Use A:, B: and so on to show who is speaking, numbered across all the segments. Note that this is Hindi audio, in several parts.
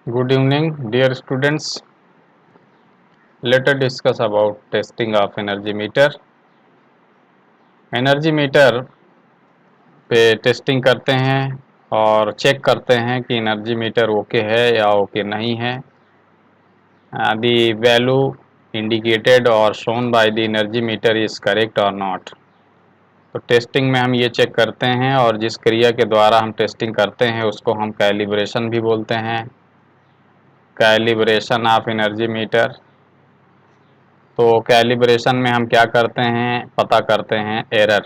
A: Good evening, dear students. Let us discuss about testing of energy meter. Energy meter पे टेस्टिंग करते हैं और चेक करते हैं कि एनर्जी मीटर ओके है या ओके नहीं है. The value indicated or shown by the energy meter is correct or not. तो टेस्टिंग में हम ये चेक करते हैं और जिस क्रिया के द्वारा हम टेस्टिंग करते हैं उसको हम कैलिब्रेशन भी बोलते हैं. Calibration of energy meter. तो कैलिब्रेशन में हम क्या करते हैं, पता करते हैं error.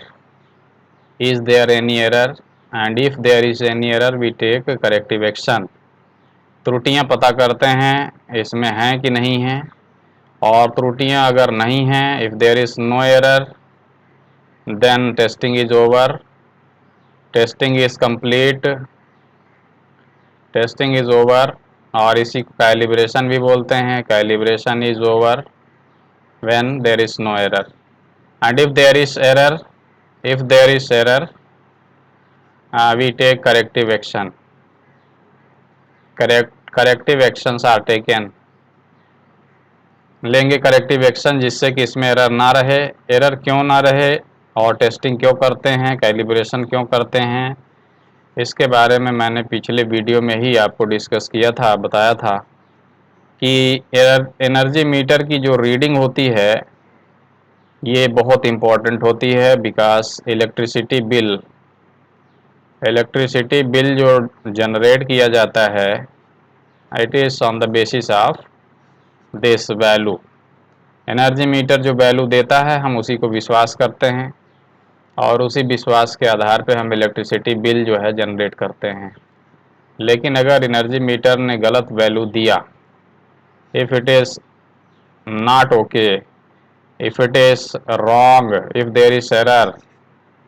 A: Is there any error and if there is any error we take corrective action. त्रुटियां पता करते हैं इसमें हैं कि नहीं हैं, और त्रुटियां अगर नहीं हैं, if there is no error then testing is over. Testing is complete. Testing is over. और इसी को कैलिब्रेशन भी बोलते हैं. Calibration is over when there is no error, and if there is error we take corrective action. Corrective actions are taken. लेंगे करेक्टिव एक्शन जिससे कि इसमें एरर ना रहे. एरर क्यों ना रहे और टेस्टिंग क्यों करते हैं, कैलिब्रेशन क्यों करते हैं, इसके बारे में मैंने पिछले वीडियो में ही आपको डिस्कस किया था, बताया था कि एनर्जी मीटर की जो रीडिंग होती है ये बहुत इम्पोर्टेंट होती है. बिकॉज इलेक्ट्रिसिटी बिल जो जनरेट किया जाता है it is on the basis of this value. Energy meter जो वैल्यू देता है हम उसी को विश्वास करते हैं और उसी विश्वास के आधार पे हम इलेक्ट्रिसिटी बिल जो है जनरेट करते हैं. लेकिन अगर एनर्जी मीटर ने गलत वैल्यू दिया, if it is not okay, if it is wrong, if there is error,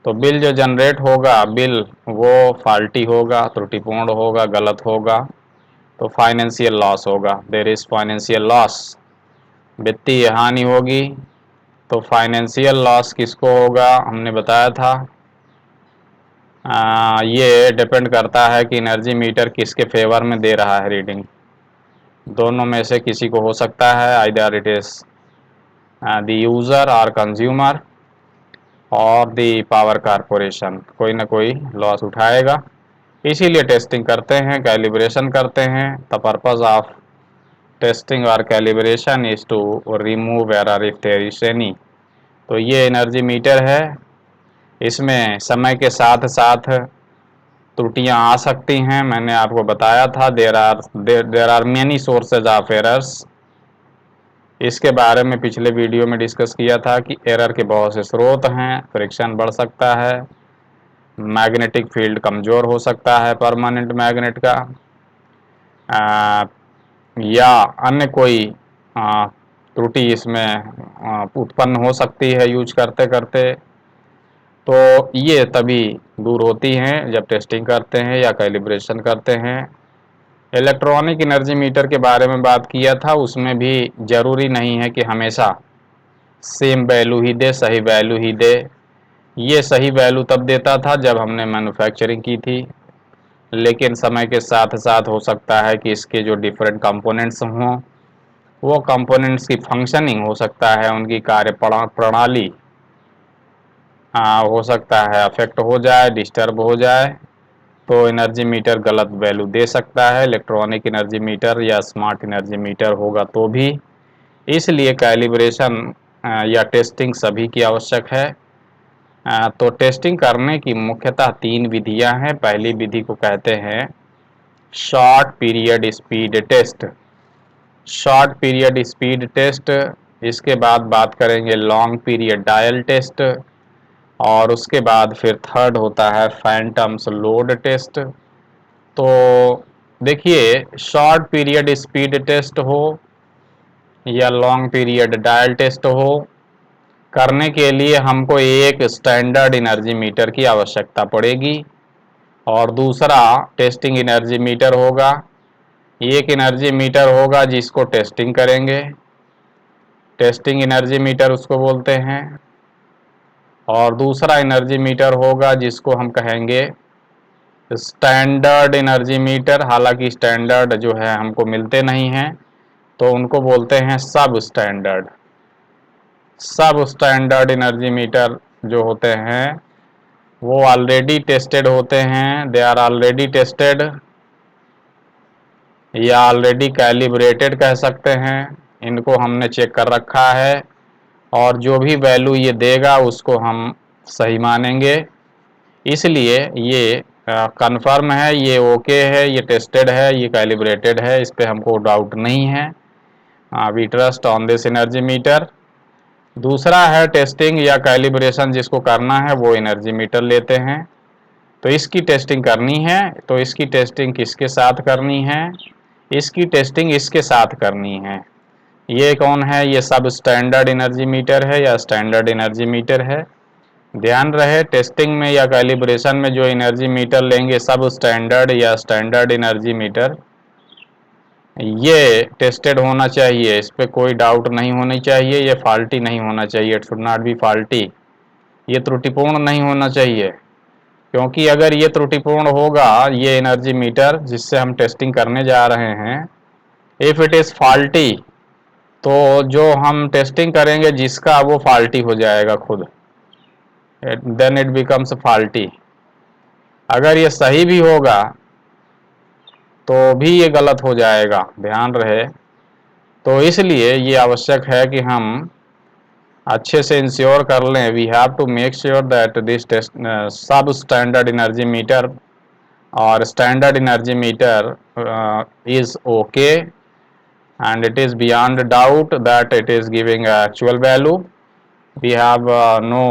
A: तो बिल जो जनरेट होगा बिल वो फॉल्टी होगा, त्रुटिपूर्ण होगा, गलत होगा, तो फाइनेंशियल लॉस होगा. देयर इज़ फाइनेंशियल लॉस, वित्तीय हानि होगी. तो फाइनेंशियल लॉस किसको होगा, हमने बताया था ये डिपेंड करता है कि एनर्जी मीटर किसके फेवर में दे रहा है रीडिंग. दोनों में से किसी को हो सकता है, either it is the user और कंज्यूमर और दी पावर कारपोरेशन. कोई ना कोई लॉस उठाएगा. इसीलिए टेस्टिंग करते हैं, कैलिब्रेशन करते हैं. द पर्पज़ ऑफ टेस्टिंग और calibration is to remove error if there is any. तो ये एनर्जी मीटर है, इसमें समय के साथ साथ त्रुटियां आ सकती हैं. मैंने आपको बताया था there are many sources of errors. इसके बारे में पिछले वीडियो में डिस्कस किया था कि एरर के बहुत से स्रोत हैं. फ्रिक्शन बढ़ सकता है, मैग्नेटिक फील्ड कमज़ोर हो सकता है परमानेंट मैग्नेट का, या अन्य कोई त्रुटि इसमें उत्पन्न हो सकती है यूज करते करते. तो ये तभी दूर होती हैं जब टेस्टिंग करते हैं या कैलिब्रेशन करते हैं. इलेक्ट्रॉनिक एनर्जी मीटर के बारे में बात किया था, उसमें भी ज़रूरी नहीं है कि हमेशा सेम वैल्यू ही दे, सही वैल्यू ही दे. ये सही वैल्यू तब देता था जब हमने मैन्युफैक्चरिंग की थी, लेकिन समय के साथ साथ हो सकता है कि इसके जो डिफरेंट कंपोनेंट्स हों, वो कंपोनेंट्स की फंक्शनिंग हो सकता है, उनकी कार्य प्रणाली हो सकता है अफेक्ट हो जाए, डिस्टर्ब हो जाए. तो एनर्जी मीटर गलत वैल्यू दे सकता है, इलेक्ट्रॉनिक एनर्जी मीटर या स्मार्ट एनर्जी मीटर होगा तो भी. इसलिए कैलिब्रेशन या टेस्टिंग सभी की आवश्यक है. तो टेस्टिंग करने की मुख्यतः 3 विधियां हैं. पहली विधि को कहते हैं short period speed test. Short period speed test. इसके बाद बात करेंगे लॉन्ग पीरियड डायल टेस्ट, और उसके बाद फिर थर्ड होता है फैंटम्स लोड टेस्ट. तो देखिए, शॉर्ट पीरियड स्पीड टेस्ट हो या लॉन्ग पीरियड डायल टेस्ट हो, करने के लिए हमको एक स्टैंडर्ड एनर्जी मीटर की आवश्यकता पड़ेगी और दूसरा टेस्टिंग एनर्जी मीटर होगा. एक एनर्जी मीटर होगा जिसको टेस्टिंग करेंगे, टेस्टिंग एनर्जी मीटर उसको बोलते हैं, और दूसरा एनर्जी मीटर होगा जिसको हम कहेंगे स्टैंडर्ड एनर्जी मीटर, हालांकि स्टैंडर्ड जो है हमको मिलते नहीं हैं, तो उनको बोलते हैं सब स्टैंडर्ड। सब स्टैंडर्ड एनर्जी मीटर जो होते हैं वो ऑलरेडी टेस्टेड होते हैं, दे आर ऑलरेडी टेस्टेड या ऑलरेडी कैलिब्रेटेड कह सकते हैं। इनको हमने चेक कर रखा है और जो भी वैल्यू ये देगा उसको हम सही मानेंगे। इसलिए ये कंफर्म है, ये ओके है, ये टेस्टेड है, ये कैलिब्रेटेड है, इस पे हमको डाउट नहीं है। We trust on this energy meter. दूसरा है टेस्टिंग या कैलिब्रेशन जिसको करना है वो एनर्जी मीटर लेते हैं। तो इसकी टेस्टिंग करनी है, तो इसकी टेस्टिंग किसके साथ करनी है? इसकी टेस्टिंग इसके साथ करनी है। ये कौन है? ये सब स्टैंडर्ड एनर्जी मीटर है या स्टैंडर्ड एनर्जी मीटर है। ध्यान रहे टेस्टिंग में या कैलिब्रेशन में जो एनर्जी मीटर लेंगे सब स्टैंडर्ड या स्टैंडर्ड एनर्जी मीटर, ये टेस्टेड होना चाहिए, इस पर कोई डाउट नहीं होनी चाहिए, ये फॉल्टी नहीं होना चाहिए, it should not be faulty, ये त्रुटिपूर्ण नहीं होना चाहिए। क्योंकि अगर ये त्रुटिपूर्ण होगा ये एनर्जी मीटर जिससे हम टेस्टिंग करने जा रहे हैं, इफ़ इट इज़ फॉल्टी, तो जो हम टेस्टिंग करेंगे जिसका वो फॉल्टी हो जाएगा खुद, देन इट बिकम्स फॉल्टी। अगर ये सही भी होगा तो भी ये गलत हो जाएगा, ध्यान रहे। तो इसलिए ये आवश्यक है कि हम अच्छे से इंश्योर कर लें, we have to make sure that this test sub standard energy meter और standard energy meter is okay and it is beyond doubt that it is giving actual value. We have no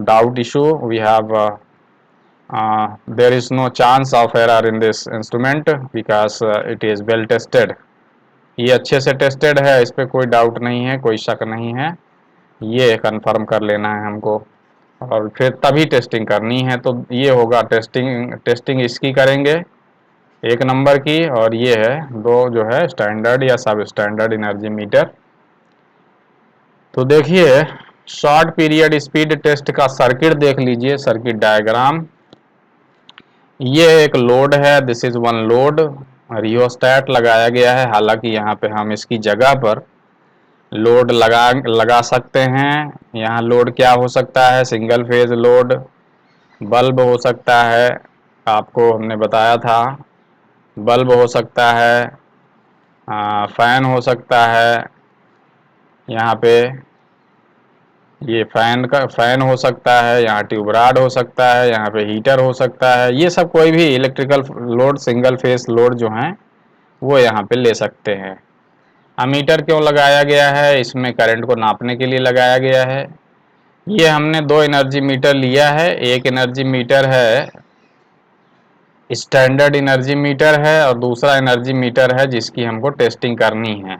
A: doubt issue, we have there is no chance of error in this instrument because it is well tested. ये अच्छे से टेस्टेड है, इस पर कोई डाउट नहीं है, कोई शक नहीं है, ये कंफर्म कर लेना है हमको और फिर तभी टेस्टिंग करनी है। तो ये होगा टेस्टिंग इसकी करेंगे एक नंबर की, और ये है दो जो है स्टैंडर्ड या सब स्टैंडर्ड एनर्जी मीटर। तो देखिए शॉर्ट पीरियड स्पीड टेस्ट का सर्किट देख लीजिए, सर्किट डायग्राम। ये एक लोड है, this is one load, rheostat लगाया गया है, हालांकि यहाँ पे हम इसकी जगह पर लोड लगा सकते हैं। यहाँ लोड क्या हो सकता है? सिंगल फेज लोड, बल्ब हो सकता है, आपको हमने बताया था, बल्ब हो सकता है, फैन हो सकता है, यहाँ पे ये फैन हो सकता है, यहाँ ट्यूब रॉड हो सकता है, यहाँ पे हीटर हो सकता है। ये सब कोई भी electrical load, single phase load जो हैं वो यहाँ पे ले सकते हैं। अमीटर क्यों लगाया गया है? इसमें करंट को नापने के लिए लगाया गया है। ये हमने दो एनर्जी मीटर लिया है, एक एनर्जी मीटर है स्टैंडर्ड एनर्जी मीटर है और दूसरा एनर्जी मीटर है जिसकी हमको टेस्टिंग करनी है।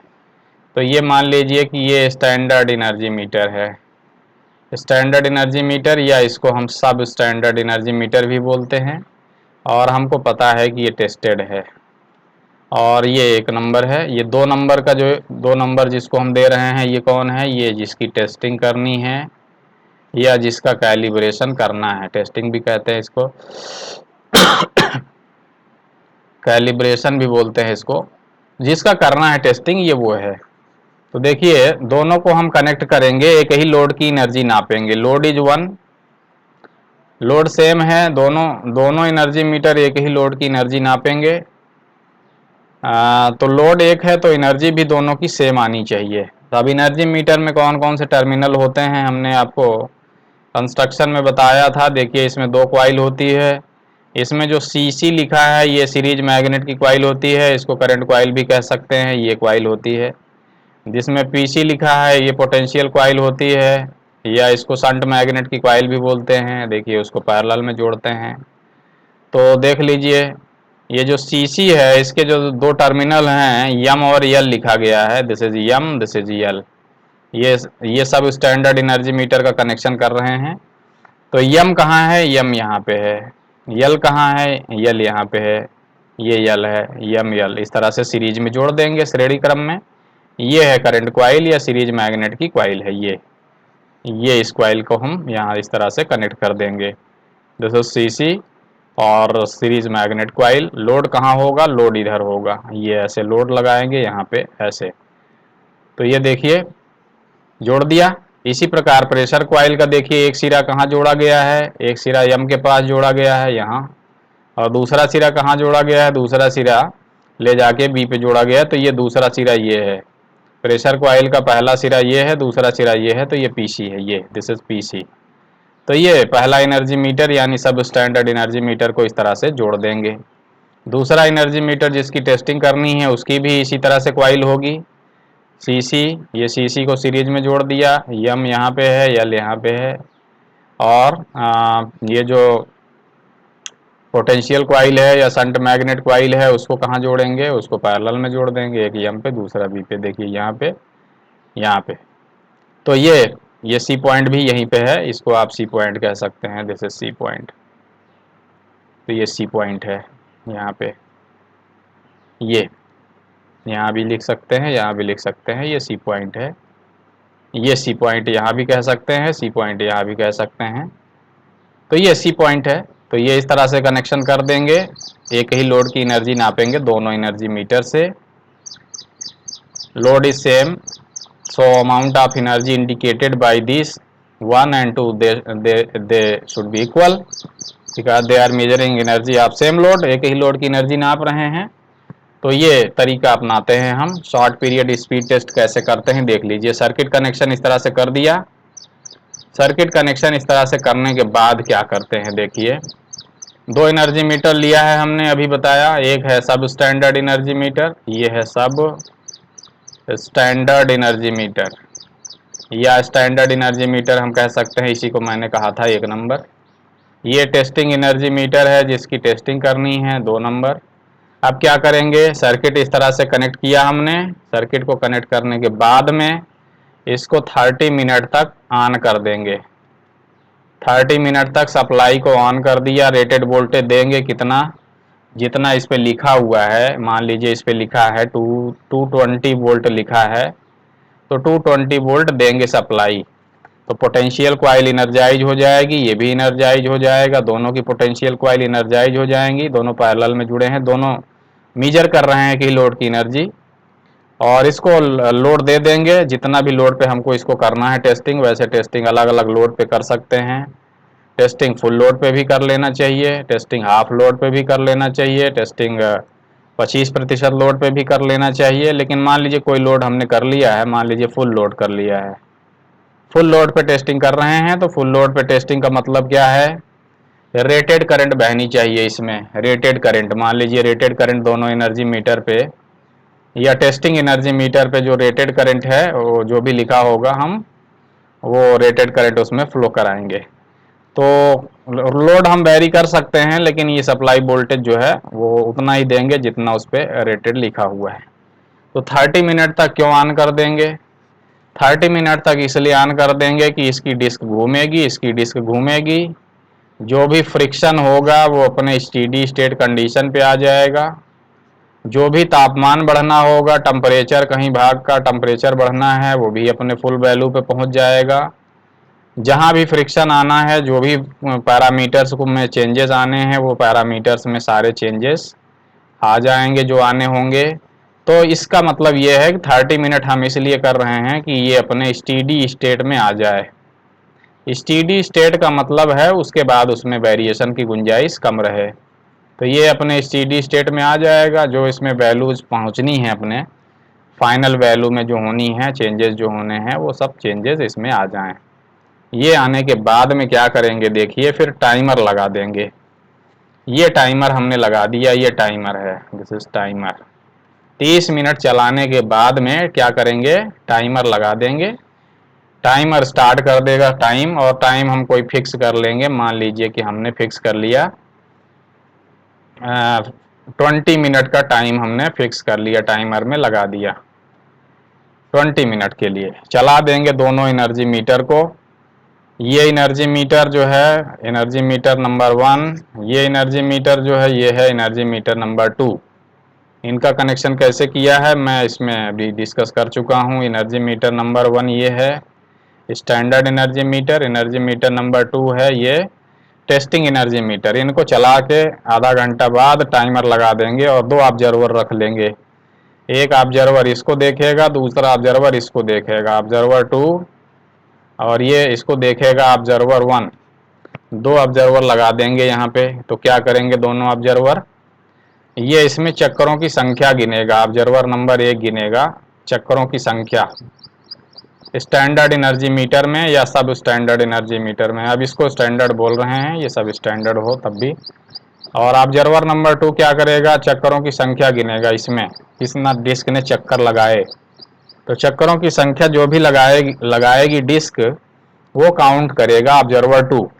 A: तो ये मान लीजिए कि ये स्टैंडर्ड एनर्जी मीटर है, स्टैंडर्ड एनर्जी मीटर, या इसको हम सब स्टैंडर्ड एनर्जी मीटर भी बोलते हैं, और हमको पता है कि ये टेस्टेड है। और ये एक नंबर है, ये दो नंबर का जो दो नंबर जिसको हम दे रहे हैं ये कौन है? ये जिसकी टेस्टिंग करनी है या जिसका कैलिब्रेशन करना है, टेस्टिंग भी कहते हैं इसको, कैलिब्रेशन भी बोलते हैं इसको, जिसका करना है टेस्टिंग ये वो है। तो देखिए दोनों को हम कनेक्ट करेंगे, एक ही लोड की एनर्जी नापेंगे, load is one, load same है, दोनों एनर्जी मीटर एक ही लोड की एनर्जी नापेंगे। तो लोड एक है तो एनर्जी भी दोनों की सेम आनी चाहिए। तो अब एनर्जी मीटर में कौन कौन से टर्मिनल होते हैं हमने आपको कंस्ट्रक्शन में बताया था। देखिए इसमें दो कॉइल होती है, इसमें जो CC लिखा है ये सीरीज मैग्नेट की कॉइल होती है, इसको करंट कॉइल भी कह सकते हैं, ये कॉइल होती है। जिसमें PC लिखा है ये पोटेंशियल कॉइल होती है, या इसको शंट मैग्नेट की कॉइल भी बोलते हैं। देखिए उसको पैरेलल में जोड़ते हैं। तो देख लीजिए ये जो CC है इसके जो दो टर्मिनल हैं M और L लिखा गया है, this is M, this is L। ये सब स्टैंडर्ड एनर्जी मीटर का कनेक्शन कर रहे हैं। तो M कहाँ है? M यहाँ पे है। L कहाँ है? L यहाँ पे है, ये L है, M L, इस तरह से सीरीज में जोड़ देंगे श्रेणी क्रम में। ये है करंट कॉइल या सीरीज मैग्नेट की कॉइल है, ये इस कॉइल को हम यहाँ इस तरह से कनेक्ट कर देंगे। दिस इज CC, और सीरीज मैग्नेट क्वाइल। लोड कहाँ होगा, लोड इधर होगा, ये ऐसे लोड लगाएंगे यहाँ पे ऐसे। तो ये देखिए जोड़ दिया। इसी प्रकार प्रेशर क्वाइल का देखिए एक सिरा कहाँ जोड़ा गया है, एक सिरा यम के पास जोड़ा गया है यहाँ, और दूसरा सिरा कहाँ जोड़ा गया है, दूसरा सिरा ले जाके बी पे जोड़ा गया है। तो ये दूसरा सिरा ये है, प्रेशर क्वाइल का पहला सिरा ये है, दूसरा सिरा ये है, तो ये पीसी है, ये दिस इज पीसी। तो ये पहला एनर्जी मीटर यानी सब स्टैंडर्ड एनर्जी मीटर को इस तरह से जोड़ देंगे। दूसरा एनर्जी मीटर जिसकी टेस्टिंग करनी है उसकी भी इसी तरह से क्वाइल होगी, सीसी, ये सीसी को सीरीज में जोड़ दिया, यम यहाँ पे है, यल यहाँ पे है, और ये जो पोटेंशियल क्वाइल है या शंट मैग्नेट क्वाइल है उसको कहाँ जोड़ेंगे, उसको पैरेलल में जोड़ देंगे, एक यम पे दूसरा बी पे। देखिए यहाँ पे, यहाँ पे। तो ये सी पॉइंट भी यहीं पे है, इसको आप सी पॉइंट कह सकते हैं, दिस इज सी पॉइंट। तो ये सी पॉइंट है यहाँ पे, ये यहाँ भी लिख सकते हैं, यहाँ भी लिख सकते हैं, ये सी पॉइंट है। ये सी पॉइंट यहाँ भी कह सकते हैं, सी पॉइंट यहाँ भी कह सकते हैं। तो ये सी पॉइंट है। तो ये इस तरह से कनेक्शन कर देंगे, एक ही लोड की एनर्जी नापेंगे दोनों एनर्जी मीटर से। Load is same, so amount of energy indicated by these 1 and 2 they should be equal because they are measuring energy of same load, एक ही लोड की एनर्जी नाप रहे हैं। तो ये तरीका अपनाते हैं हम। शॉर्ट पीरियड स्पीड टेस्ट कैसे करते हैं देख लीजिए। सर्किट कनेक्शन इस तरह से कर दिया। सर्किट कनेक्शन इस तरह से करने के बाद क्या करते हैं देखिए, दो एनर्जी मीटर लिया है हमने, अभी बताया। एक है सब स्टैंडर्ड एनर्जी मीटर, ये है सब स्टैंडर्ड एनर्जी मीटर, या स्टैंडर्ड एनर्जी मीटर हम कह सकते हैं, इसी को मैंने कहा था 1 नंबर। ये टेस्टिंग एनर्जी मीटर है जिसकी टेस्टिंग करनी है, 2 नंबर। अब क्या करेंगे, सर्किट इस तरह से कनेक्ट किया हमने। सर्किट को कनेक्ट करने के बाद में इसको 30 मिनट तक ऑन कर देंगे। 30 मिनट तक सप्लाई को ऑन कर दिया। रेटेड वोल्टेज देंगे कितना, जितना इस पे लिखा हुआ है। मान लीजिए इस पे लिखा है 220 वोल्ट लिखा है, तो 220 वोल्ट देंगे सप्लाई। तो पोटेंशियल क्वाइल इनर्जाइज हो जाएगी, ये भी इनर्जाइज हो जाएगा, दोनों की पोटेंशियल क्वाइल इनर्जाइज हो जाएंगी। दोनों पैरेलल में जुड़े हैं, दोनों मीजर कर रहे हैं कि लोड की एनर्जी। और इसको लोड दे देंगे, जितना भी लोड पे हमको इसको करना है टेस्टिंग, वैसे टेस्टिंग अलग अलग लोड पे कर सकते हैं। टेस्टिंग फुल लोड पे भी कर लेना चाहिए, टेस्टिंग हाफ लोड पे भी कर लेना चाहिए, टेस्टिंग 25% लोड पे भी कर लेना चाहिए। लेकिन मान लीजिए कोई लोड हमने कर लिया है, मान लीजिए फुल लोड कर लिया है, फुल लोड पे टेस्टिंग कर रहे हैं। तो फुल लोड पे टेस्टिंग का मतलब क्या है, रेटेड करंट बहनी चाहिए इसमें। रेटेड करंट, मान लीजिए रेटेड करंट दोनों एनर्जी मीटर पे या टेस्टिंग एनर्जी मीटर पे जो रेटेड करंट है वो जो भी लिखा होगा हम वो रेटेड करंट उसमें फ्लो कराएंगे। तो लोड हम वेरी कर सकते हैं, लेकिन ये सप्लाई वोल्टेज जो है वो उतना ही देंगे जितना उस पर रेटेड लिखा हुआ है। तो 30 मिनट तक क्यों ऑन कर देंगे, 30 मिनट तक इसलिए ऑन कर देंगे कि इसकी डिस्क घूमेगी, इसकी डिस्क घूमेगी, जो भी फ्रिक्शन होगा वो अपने स्टेडी स्टेट कंडीशन पे आ जाएगा। जो भी तापमान बढ़ना होगा, टेम्परेचर कहीं भाग का टेम्परेचर बढ़ना है, वो भी अपने फुल वैल्यू पे पहुंच जाएगा। जहां भी फ्रिक्शन आना है, जो भी पैरामीटर्स को में चेंजेस आने हैं, वो पैरामीटर्स में सारे चेंजेस आ जाएंगे जो आने होंगे। तो इसका मतलब ये है कि 30 मिनट हम इसलिए कर रहे हैं कि ये अपने स्टेडी स्टेट में आ जाए। स्टेडी स्टेट का मतलब है उसके बाद उसमें वेरिएशन की गुंजाइश कम रहे। तो ये अपने स्टेडी स्टेट में आ जाएगा, जो इसमें वैल्यूज पहुंचनी है अपने फाइनल वैल्यू में जो होनी है, चेंजेस जो होने हैं वो सब चेंजेस इसमें आ जाएं। ये आने के बाद में क्या करेंगे देखिए, फिर टाइमर लगा देंगे। ये टाइमर हमने लगा दिया, ये टाइमर है, दिस इज टाइमर। 30 मिनट चलाने के बाद में क्या करेंगे, टाइमर लगा देंगे। टाइमर स्टार्ट कर देगा टाइम, और टाइम हम कोई फिक्स कर लेंगे। मान लीजिए कि हमने फिक्स कर लिया 20 मिनट का टाइम हमने फिक्स कर लिया, टाइमर में लगा दिया 20 मिनट के लिए। चला देंगे दोनों एनर्जी मीटर को। ये एनर्जी मीटर जो है एनर्जी मीटर नंबर 1, ये एनर्जी मीटर जो है ये है एनर्जी मीटर नंबर 2। इनका कनेक्शन कैसे किया है मैं इसमें अभी डिस्कस कर चुका हूँ। एनर्जी मीटर नंबर 1 ये है standard energy metre, energy meter number 2 है ये टेस्टिंग एनर्जी मीटर, इनको चला के आधा घंटा बाद टाइमर लगा देंगे और 2 ऑब्जर्वर रख लेंगे। एक ऑब्जर्वर इसको देखेगा, दूसरा ऑब्जर्वर इसको देखेगा, ऑब्जर्वर 2, और ये इसको देखेगा ऑब्जर्वर 1। 2 ऑब्जर्वर लगा देंगे यहाँ पे। तो क्या करेंगे दोनों ऑब्जर्वर, ये इसमें चक्करों की संख्या गिनेगा, ऑब्जर्वर नंबर 1 गिनेगा चक्करों की संख्या स्टैंडर्ड एनर्जी मीटर में या सब स्टैंडर्ड एनर्जी मीटर में। अब इसको स्टैंडर्ड बोल रहे हैं, ये सब स्टैंडर्ड हो तब भी। और ऑब्जर्वर नंबर 2 क्या करेगा, चक्करों की संख्या गिनेगा, इसमें कितना डिस्क ने चक्कर लगाए। तो चक्करों की संख्या जो भी लगाएगी डिस्क, वो काउंट करेगा ऑब्जर्वर 2।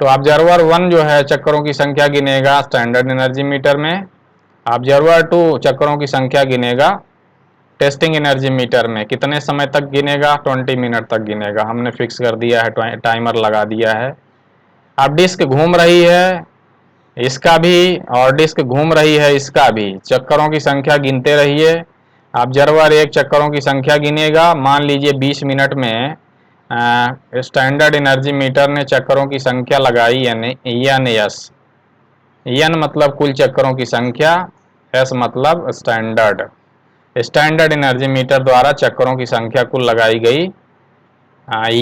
A: तो ऑब्जर्वर 1 जो है चक्करों की संख्या गिनेगा स्टैंडर्ड एनर्जी मीटर में, ऑब्जर्वर 2 चक्करों की संख्या गिनेगा टेस्टिंग एनर्जी मीटर में। कितने समय तक गिनेगा, 20 मिनट तक गिनेगा, हमने फिक्स कर दिया है, टाइमर लगा दिया है। अब डिस्क घूम रही है इसका भी, और डिस्क घूम रही है इसका भी, चक्करों की संख्या गिनते रहिए। ऑब्जर्वर 1 चक्करों की संख्या गिनेगा, मान लीजिए 20 मिनट में स्टैंडर्ड एनर्जी मीटर ने चक्करों की संख्या लगाई एन एस। एन मतलब कुल चक्करों की संख्या, एस मतलब स्टैंडर्ड एनर्जी मीटर द्वारा चक्करों की संख्या कुल लगाई गई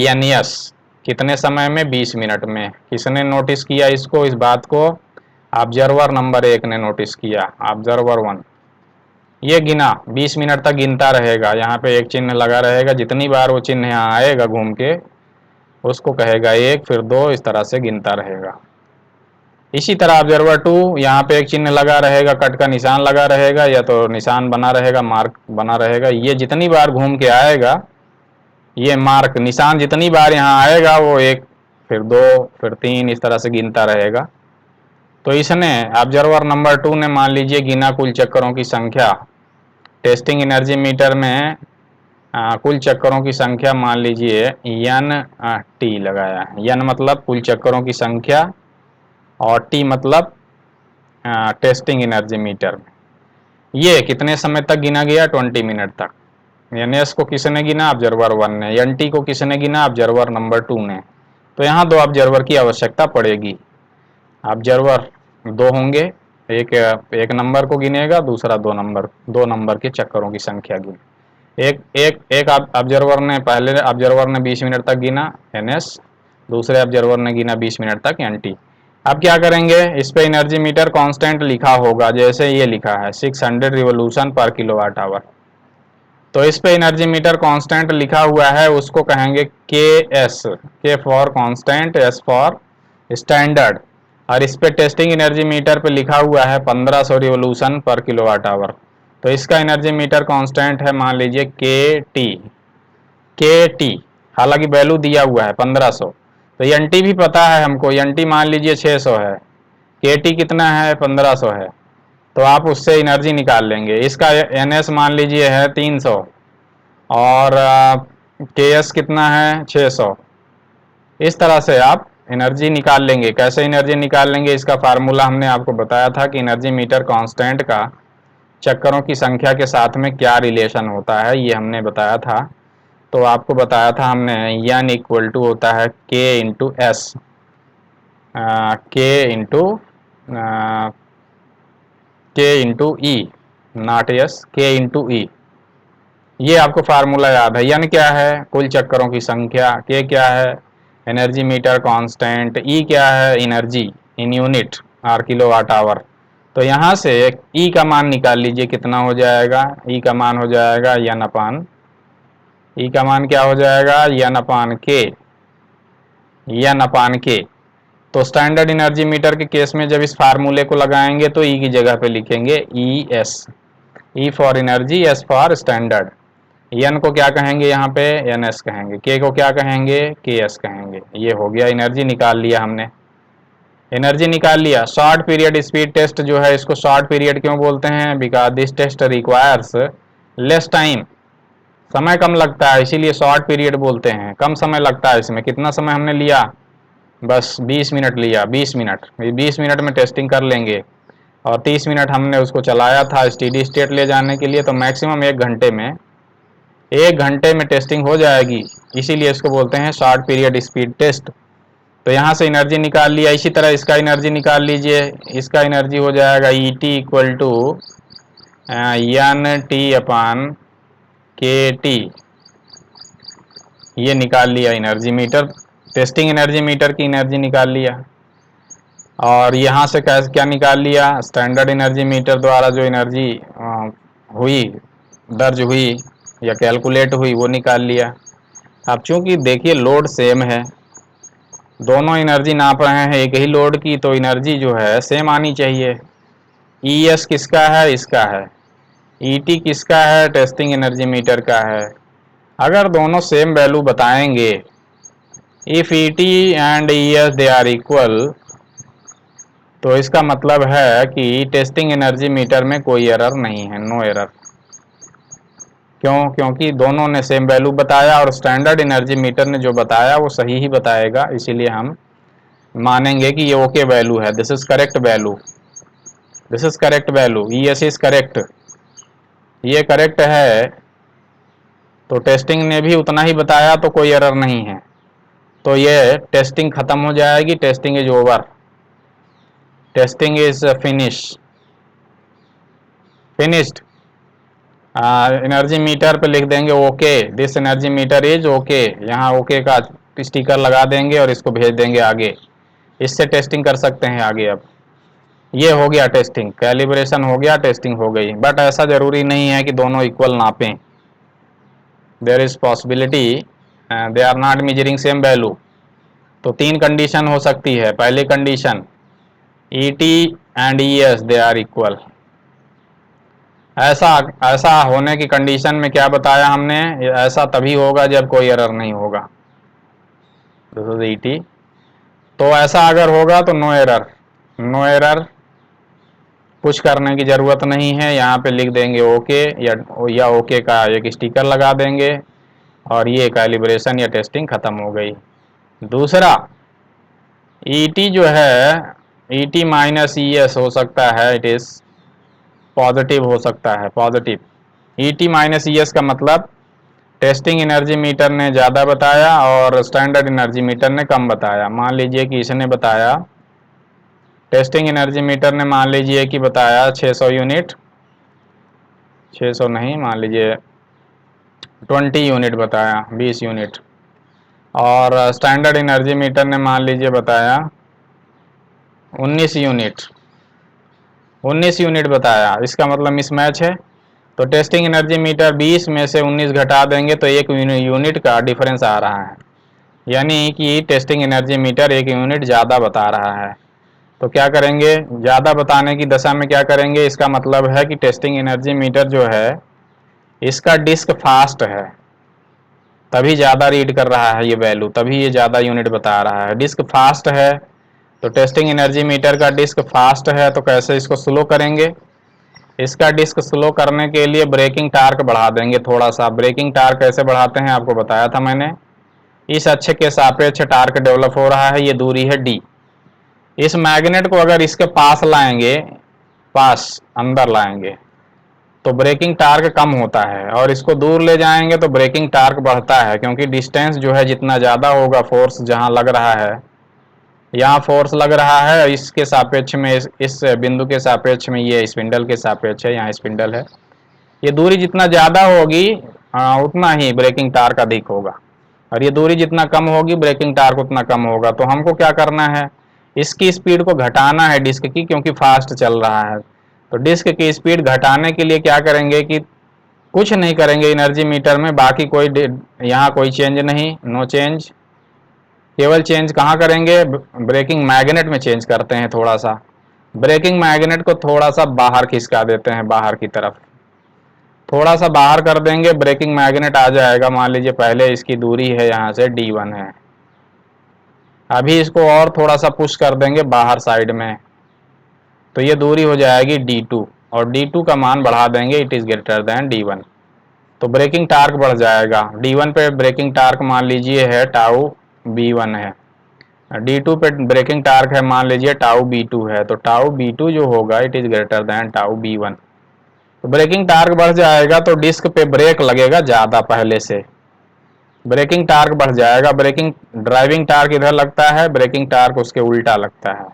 A: एन एस। कितने समय में, 20 मिनट में। किसने नोटिस किया इसको, इस बात को, ऑब्जर्वर नंबर 1 ने नोटिस किया, ऑब्जर्वर 1। ये गिना 20 मिनट तक गिनता रहेगा, यहाँ पे एक चिन्ह लगा रहेगा, जितनी बार वो चिन्ह यहाँ आएगा घूम के उसको कहेगा 1, फिर 2, इस तरह से गिनता रहेगा। इसी तरह ऑब्जर्वर 2 यहाँ पे एक चिन्ह लगा रहेगा, कट का निशान लगा रहेगा, या तो निशान बना रहेगा, मार्क बना रहेगा। ये जितनी बार घूम के आएगा, ये मार्क निशान जितनी बार यहाँ आएगा वो 1, फिर 2, फिर 3, इस तरह से गिनता रहेगा। तो इसने ऑब्जर्वर नंबर 2 ने मान लीजिए गिना कुल चक्करों की संख्या टेस्टिंग एनर्जी मीटर में, कुल चक्करों की संख्या मान लीजिए एन टी लगाया। एन मतलब कुल चक्करों की संख्या और टी मतलब टेस्टिंग एनर्जी मीटर में। ये कितने समय तक गिना गया, 20 मिनट तक। एन एस को किसने गिना, ऑब्जर्वर 1 ने। एन टी को किसने गिना, ऑब्जर्वर नंबर 2 ने। तो यहाँ 2 ऑब्जर्वर की आवश्यकता पड़ेगी। ऑब्जर्वर 2 होंगे, एक नंबर को गिनेगा, दूसरा 2 नंबर के चक्करों की संख्या गिने। एक ऑब्जर्वर ने, पहले ऑब्जर्वर ने 20 मिनट तक गिना एन एस, दूसरे ऑब्जर्वर ने गिना 20 मिनट तक एन टी। अब क्या करेंगे, इस पे एनर्जी मीटर कांस्टेंट लिखा होगा, जैसे ये लिखा है 600 रिवोल्यूशन पर किलोवाट आवर। तो इस पे एनर्जी मीटर कांस्टेंट लिखा हुआ है, उसको कहेंगे के एस, के for constant, S for standard. और इस पे टेस्टिंग एनर्जी मीटर पे लिखा हुआ है 1500 रिवोल्यूशन पर किलोवाट आवर। तो इसका एनर्जी मीटर कांस्टेंट है मान लीजिए के टी, हालांकि वैल्यू दिया हुआ है 1500। तो एन टी भी पता है हमको, एन टी मान लीजिए 600 है, के टी कितना है, 1500 है। तो आप उससे एनर्जी निकाल लेंगे। इसका एन एस मान लीजिए है 300 और के एस कितना है, 600। इस तरह से आप एनर्जी निकाल लेंगे। कैसे एनर्जी निकाल लेंगे, इसका फार्मूला हमने आपको बताया था कि एनर्जी मीटर कांस्टेंट का चक्करों की संख्या के साथ में क्या रिलेशन होता है, ये हमने बताया था। तो आपको बताया था हमने, एन इक्वल टू होता है के इंटू एस, के इंटू ई, नॉट एस, के इंटू ई। ये आपको फार्मूला याद है। एन क्या है, कुल चक्करों की संख्या, के क्या है, एनर्जी मीटर कांस्टेंट, ई क्या है, energy in unit are kilowatt hour. तो यहाँ से ई का मान निकाल लीजिए, कितना हो जाएगा, ई का मान हो जाएगा एन अपान, ई का मान क्या हो जाएगा, एन अपान के, एन अपान के। तो स्टैंडर्ड एनर्जी मीटर के केस में जब इस फार्मूले को लगाएंगे तो ई की जगह पे लिखेंगे E S, E for energy, S for standard. N को क्या कहेंगे यहाँ पे, एन एस कहेंगे, के को क्या कहेंगे, के एस कहेंगे। ये हो गया, एनर्जी निकाल लिया हमने, एनर्जी निकाल लिया। शॉर्ट पीरियड स्पीड टेस्ट जो है, इसको शॉर्ट पीरियड क्यों बोलते हैं, because this test requires less time, समय कम लगता है, इसीलिए शॉर्ट पीरियड बोलते हैं। कम समय लगता है इसमें। कितना समय हमने लिया, बस 20 मिनट लिया, 20 मिनट, 20 मिनट में टेस्टिंग कर लेंगे। और 30 मिनट हमने उसको चलाया था स्टेडी स्टेट ले जाने के लिए, तो मैक्सिमम 1 घंटे में टेस्टिंग हो जाएगी। इसीलिए इसको बोलते हैं शॉर्ट पीरियड स्पीड टेस्ट। तो यहाँ से एनर्जी निकाल लिया। इसी तरह इसका एनर्जी निकाल लीजिए। इसका एनर्जी हो जाएगा ET इक्वल टू NT/KT। ये निकाल लिया energy meter, testing energy meter की एनर्जी निकाल लिया। और यहाँ से क्या निकाल लिया, स्टैंडर्ड एनर्जी मीटर द्वारा जो एनर्जी हुई, दर्ज हुई या कैलकुलेट हुई, वो निकाल लिया। अब चूंकि देखिए लोड सेम है, दोनों एनर्जी नाप रहे हैं एक ही लोड की, तो एनर्जी जो है सेम आनी चाहिए। ES किसका है, इसका है। ET किसका है, टेस्टिंग एनर्जी मीटर का है। अगर दोनों सेम वैल्यू बताएंगे, if ET and ES they are equal, तो इसका मतलब है कि टेस्टिंग एनर्जी मीटर में कोई एरर नहीं है, नो एरर। क्यों? क्योंकि दोनों ने सेम वैल्यू बताया और स्टैंडर्ड एनर्जी मीटर ने जो बताया वो सही ही बताएगा, इसीलिए हम मानेंगे कि ये ओके वैल्यू है, this is correct value, this is correct value, ES is correct, ये करेक्ट है। तो टेस्टिंग ने भी उतना ही बताया तो कोई एरर नहीं है, तो ये टेस्टिंग खत्म हो जाएगी, testing is over, testing is finished. Energy meter पे लिख देंगे okay, this energy metre is okay, यहाँ ओके का स्टिकर लगा देंगे और इसको भेज देंगे आगे। इससे टेस्टिंग कर सकते हैं आगे। अब ये हो गया टेस्टिंग, कैलिब्रेशन हो गया, टेस्टिंग हो गई। बट ऐसा जरूरी नहीं है कि दोनों इक्वल नापें, there is possibility they are not measuring same value. तो तीन कंडीशन हो सकती है। पहली condition, ET and ES they are equal. ऐसा ऐसा होने की कंडीशन में क्या बताया हमने, ऐसा तभी होगा जब कोई एरर नहीं होगा, दिस इज ET। तो ऐसा अगर होगा तो नो एरर, नो एरर, कुछ करने की ज़रूरत नहीं है, यहाँ पे लिख देंगे ओके या ओके का एक स्टिकर लगा देंगे और ये कैलिब्रेशन या टेस्टिंग ख़त्म हो गई। दूसरा, ET जो है, ET माइनस ES हो सकता है, इट इज़ पॉजिटिव हो सकता है, पॉजिटिव। ET माइनस ES का मतलब टेस्टिंग एनर्जी मीटर ने ज़्यादा बताया और स्टैंडर्ड एनर्जी मीटर ने कम बताया। मान लीजिए कि इसने बताया, टेस्टिंग एनर्जी मीटर ने मान लीजिए कि बताया 600 यूनिट, 600 नहीं, मान लीजिए 20 यूनिट बताया, 20 यूनिट। और स्टैंडर्ड एनर्जी मीटर ने मान लीजिए बताया 19 यूनिट, 19 यूनिट बताया। इसका मतलब मिसमैच है। तो टेस्टिंग एनर्जी मीटर 20 में से 19 घटा देंगे तो एक यूनिट का डिफरेंस आ रहा है, यानी कि टेस्टिंग एनर्जी मीटर एक यूनिट ज़्यादा बता रहा है। तो क्या करेंगे, ज़्यादा बताने की दशा में क्या करेंगे, इसका मतलब है कि टेस्टिंग एनर्जी मीटर जो है इसका डिस्क फास्ट है, तभी ज़्यादा रीड कर रहा है ये वैल्यू, तभी ये ज़्यादा यूनिट बता रहा है। डिस्क फास्ट है, तो टेस्टिंग एनर्जी मीटर का डिस्क फास्ट है, तो कैसे इसको स्लो करेंगे, इसका डिस्क स्लो करने के लिए ब्रेकिंग टार्क बढ़ा देंगे थोड़ा सा। ब्रेकिंग टार्क कैसे बढ़ाते हैं आपको बताया था मैंने। इस अक्ष के सापेक्ष टार्क डेवलप हो रहा है, ये दूरी है d। इस मैग्नेट को अगर इसके पास लाएंगे, पास अंदर लाएंगे, तो ब्रेकिंग टार्क कम होता है, और इसको दूर ले जाएंगे तो ब्रेकिंग टार्क बढ़ता है, क्योंकि डिस्टेंस जो है जितना ज़्यादा होगा, फोर्स जहाँ लग रहा है, यहाँ फोर्स लग रहा है इसके सापेक्ष में, इस बिंदु के सापेक्ष में, ये स्पिंडल के सापेक्ष है, यहाँ स्पिंडल है, ये दूरी जितना ज़्यादा होगी उतना ही ब्रेकिंग टार्क अधिक होगा, और ये दूरी जितना कम होगी ब्रेकिंग टार्क उतना कम होगा। तो हमको क्या करना है, इसकी स्पीड को घटाना है डिस्क की, क्योंकि फास्ट चल रहा है। तो डिस्क की स्पीड घटाने के लिए क्या करेंगे कि कुछ नहीं करेंगे एनर्जी मीटर में, बाकी कोई यहाँ कोई चेंज नहीं, नो चेंज। केवल चेंज कहाँ करेंगे, ब्रेकिंग मैग्नेट में चेंज करते हैं थोड़ा सा। ब्रेकिंग मैग्नेट को थोड़ा सा बाहर खिसका देते हैं, बाहर की तरफ थोड़ा सा बाहर कर देंगे, ब्रेकिंग मैग्नेट आ जाएगा। मान लीजिए पहले इसकी दूरी है यहाँ से D1 है, अभी इसको और थोड़ा सा पुश कर देंगे बाहर साइड में, तो ये दूरी हो जाएगी D2, और D2 का मान बढ़ा देंगे, it is greater than D1, तो ब्रेकिंग टार्क बढ़ जाएगा। D1 पे ब्रेकिंग टार्क मान लीजिए है टाउ B1 है, D2 पे ब्रेकिंग टार्क है मान लीजिए टाउ B2 है, तो टाउ B2 जो होगा it is greater than tau B1। तो ब्रेकिंग टार्क बढ़ जाएगा तो डिस्क पे ब्रेक लगेगा ज़्यादा पहले से, ब्रेकिंग टार्क बढ़ जाएगा। ब्रेकिंग ड्राइविंग टार्क इधर लगता है, ब्रेकिंग टार्क उसके उल्टा लगता है।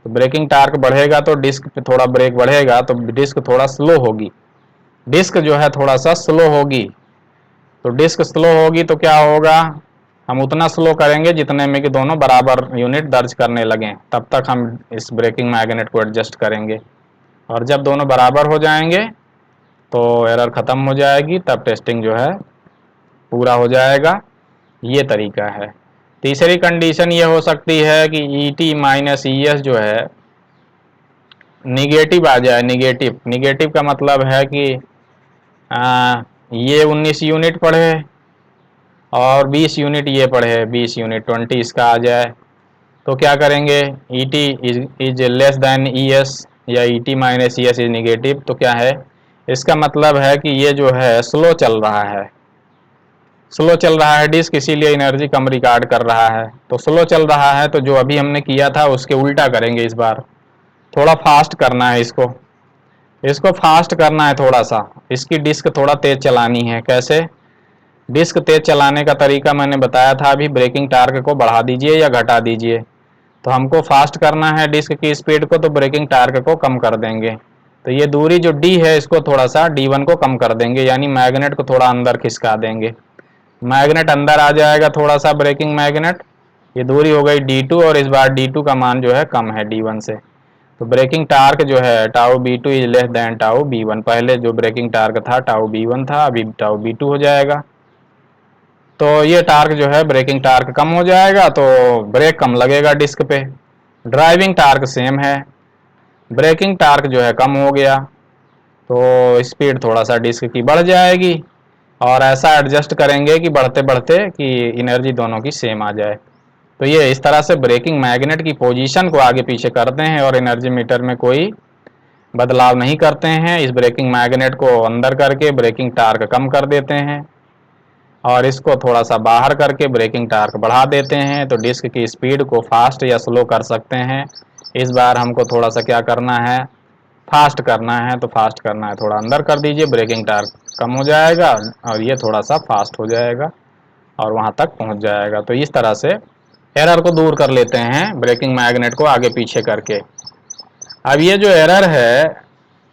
A: तो ब्रेकिंग टार्क बढ़ेगा तो डिस्क पे थोड़ा ब्रेक बढ़ेगा तो डिस्क थोड़ा स्लो होगी, डिस्क जो है थोड़ा सा स्लो होगी। तो डिस्क स्लो होगी तो क्या होगा, हम उतना स्लो करेंगे जितने में कि दोनों बराबर यूनिट दर्ज करने लगें, तब तक हम इस ब्रेकिंग मैग्नेट को एडजस्ट करेंगे। और जब दोनों बराबर हो जाएंगे तो एरर ख़त्म हो जाएगी, तब टेस्टिंग जो है पूरा हो जाएगा। ये तरीका है। तीसरी कंडीशन ये हो सकती है कि ई टी माइनस ई एस जो है निगेटिव आ जाए। निगेटिव निगेटिव का मतलब है कि ये 19 यूनिट पढ़े और 20 यूनिट ये पढ़े, 20 यूनिट 20 इसका आ जाए। तो क्या करेंगे, E T is less than E S या E T minus E S is negative. तो क्या है, इसका मतलब है कि ये जो है स्लो चल रहा है, स्लो चल रहा है डिस्क, इसीलिए एनर्जी कम रिकॉर्ड कर रहा है। तो स्लो चल रहा है तो जो अभी हमने किया था उसके उल्टा करेंगे इस बार, थोड़ा फास्ट करना है इसको, इसको फास्ट करना है थोड़ा सा। इसकी डिस्क थोड़ा तेज चलानी है। कैसे, डिस्क तेज चलाने का तरीका मैंने बताया था अभी, ब्रेकिंग टार्क को बढ़ा दीजिए या घटा दीजिए। तो हमको फास्ट करना है डिस्क की स्पीड को, तो ब्रेकिंग टार्क को कम कर देंगे। तो ये दूरी जो डी है इसको थोड़ा सा D1 को कम कर देंगे, यानी मैग्नेट को थोड़ा अंदर खिसका देंगे। मैग्नेट अंदर आ जाएगा थोड़ा सा, ब्रेकिंग मैग्नेट, ये दूरी हो गई D2 और इस बार D2 का मान जो है कम है D1 से। तो ब्रेकिंग टार्क जो है tau B2 is less then tau B1। पहले जो ब्रेकिंग टार्क था टाउ B1 था, अभी टाउ B2 हो जाएगा। तो ये टार्क जो है ब्रेकिंग टार्क कम हो जाएगा तो ब्रेक कम लगेगा डिस्क पे। ड्राइविंग टार्क सेम है, ब्रेकिंग टार्क जो है कम हो गया तो स्पीड थोड़ा सा डिस्क की बढ़ जाएगी। और ऐसा एडजस्ट करेंगे कि बढ़ते बढ़ते कि एनर्जी दोनों की सेम आ जाए। तो ये इस तरह से ब्रेकिंग मैग्नेट की पोजीशन को आगे पीछे करते हैं और एनर्जी मीटर में कोई बदलाव नहीं करते हैं। इस ब्रेकिंग मैग्नेट को अंदर करके ब्रेकिंग टार्क कम कर देते हैं और इसको थोड़ा सा बाहर करके ब्रेकिंग टार्क बढ़ा देते हैं, तो डिस्क की स्पीड को फास्ट या स्लो कर सकते हैं। इस बार हमको थोड़ा सा क्या करना है, फास्ट करना है। तो फास्ट करना है, थोड़ा अंदर कर दीजिए, ब्रेकिंग टार्क कम हो जाएगा और ये थोड़ा सा फास्ट हो जाएगा और वहाँ तक पहुँच जाएगा। तो इस तरह से एरर को दूर कर लेते हैं ब्रेकिंग मैग्नेट को आगे पीछे करके। अब ये जो एरर है,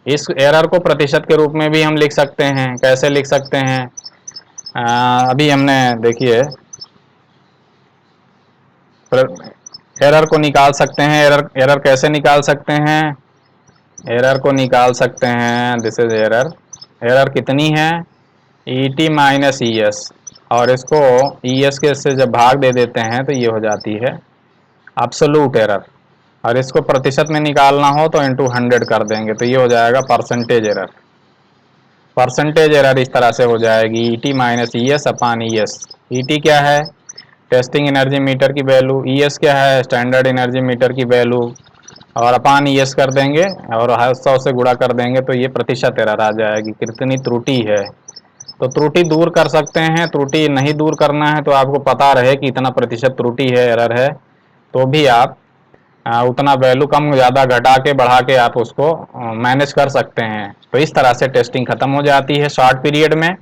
A: इस एरर को प्रतिशत के रूप में भी हम लिख सकते हैं। कैसे लिख सकते हैं, अभी हमने देखिए एरर को निकाल सकते हैं। एरर एरर कैसे निकाल सकते हैं, एरर को निकाल सकते हैं, दिस इज एरर। एरर कितनी है, E T minus E S, और इसको ई एस के से जब भाग दे देते हैं तो ये हो जाती है एब्सोल्यूट एरर। और इसको प्रतिशत में निकालना हो तो इंटू 100 कर देंगे तो ये हो जाएगा परसेंटेज एरर। परसेंटेज एरर इस तरह से हो जाएगी, ई टी माइनस ई एस अपान ई एस। ई टी क्या है, टेस्टिंग एनर्जी मीटर की वैल्यू, ई एस क्या है, स्टैंडर्ड एनर्जी मीटर की वैल्यू, और अपान ई एस कर देंगे और 100 से गुणा कर देंगे तो ये प्रतिशत एरर आ जाएगी, कितनी त्रुटि है। तो त्रुटि दूर कर सकते हैं, त्रुटि नहीं दूर करना है तो आपको पता रहे कि इतना प्रतिशत त्रुटि है, एरर है, तो भी आप उतना वैल्यू कम ज़्यादा घटा के बढ़ा के आप उसको मैनेज कर सकते हैं। तो इस तरह से टेस्टिंग ख़त्म हो जाती है शॉर्ट पीरियड में,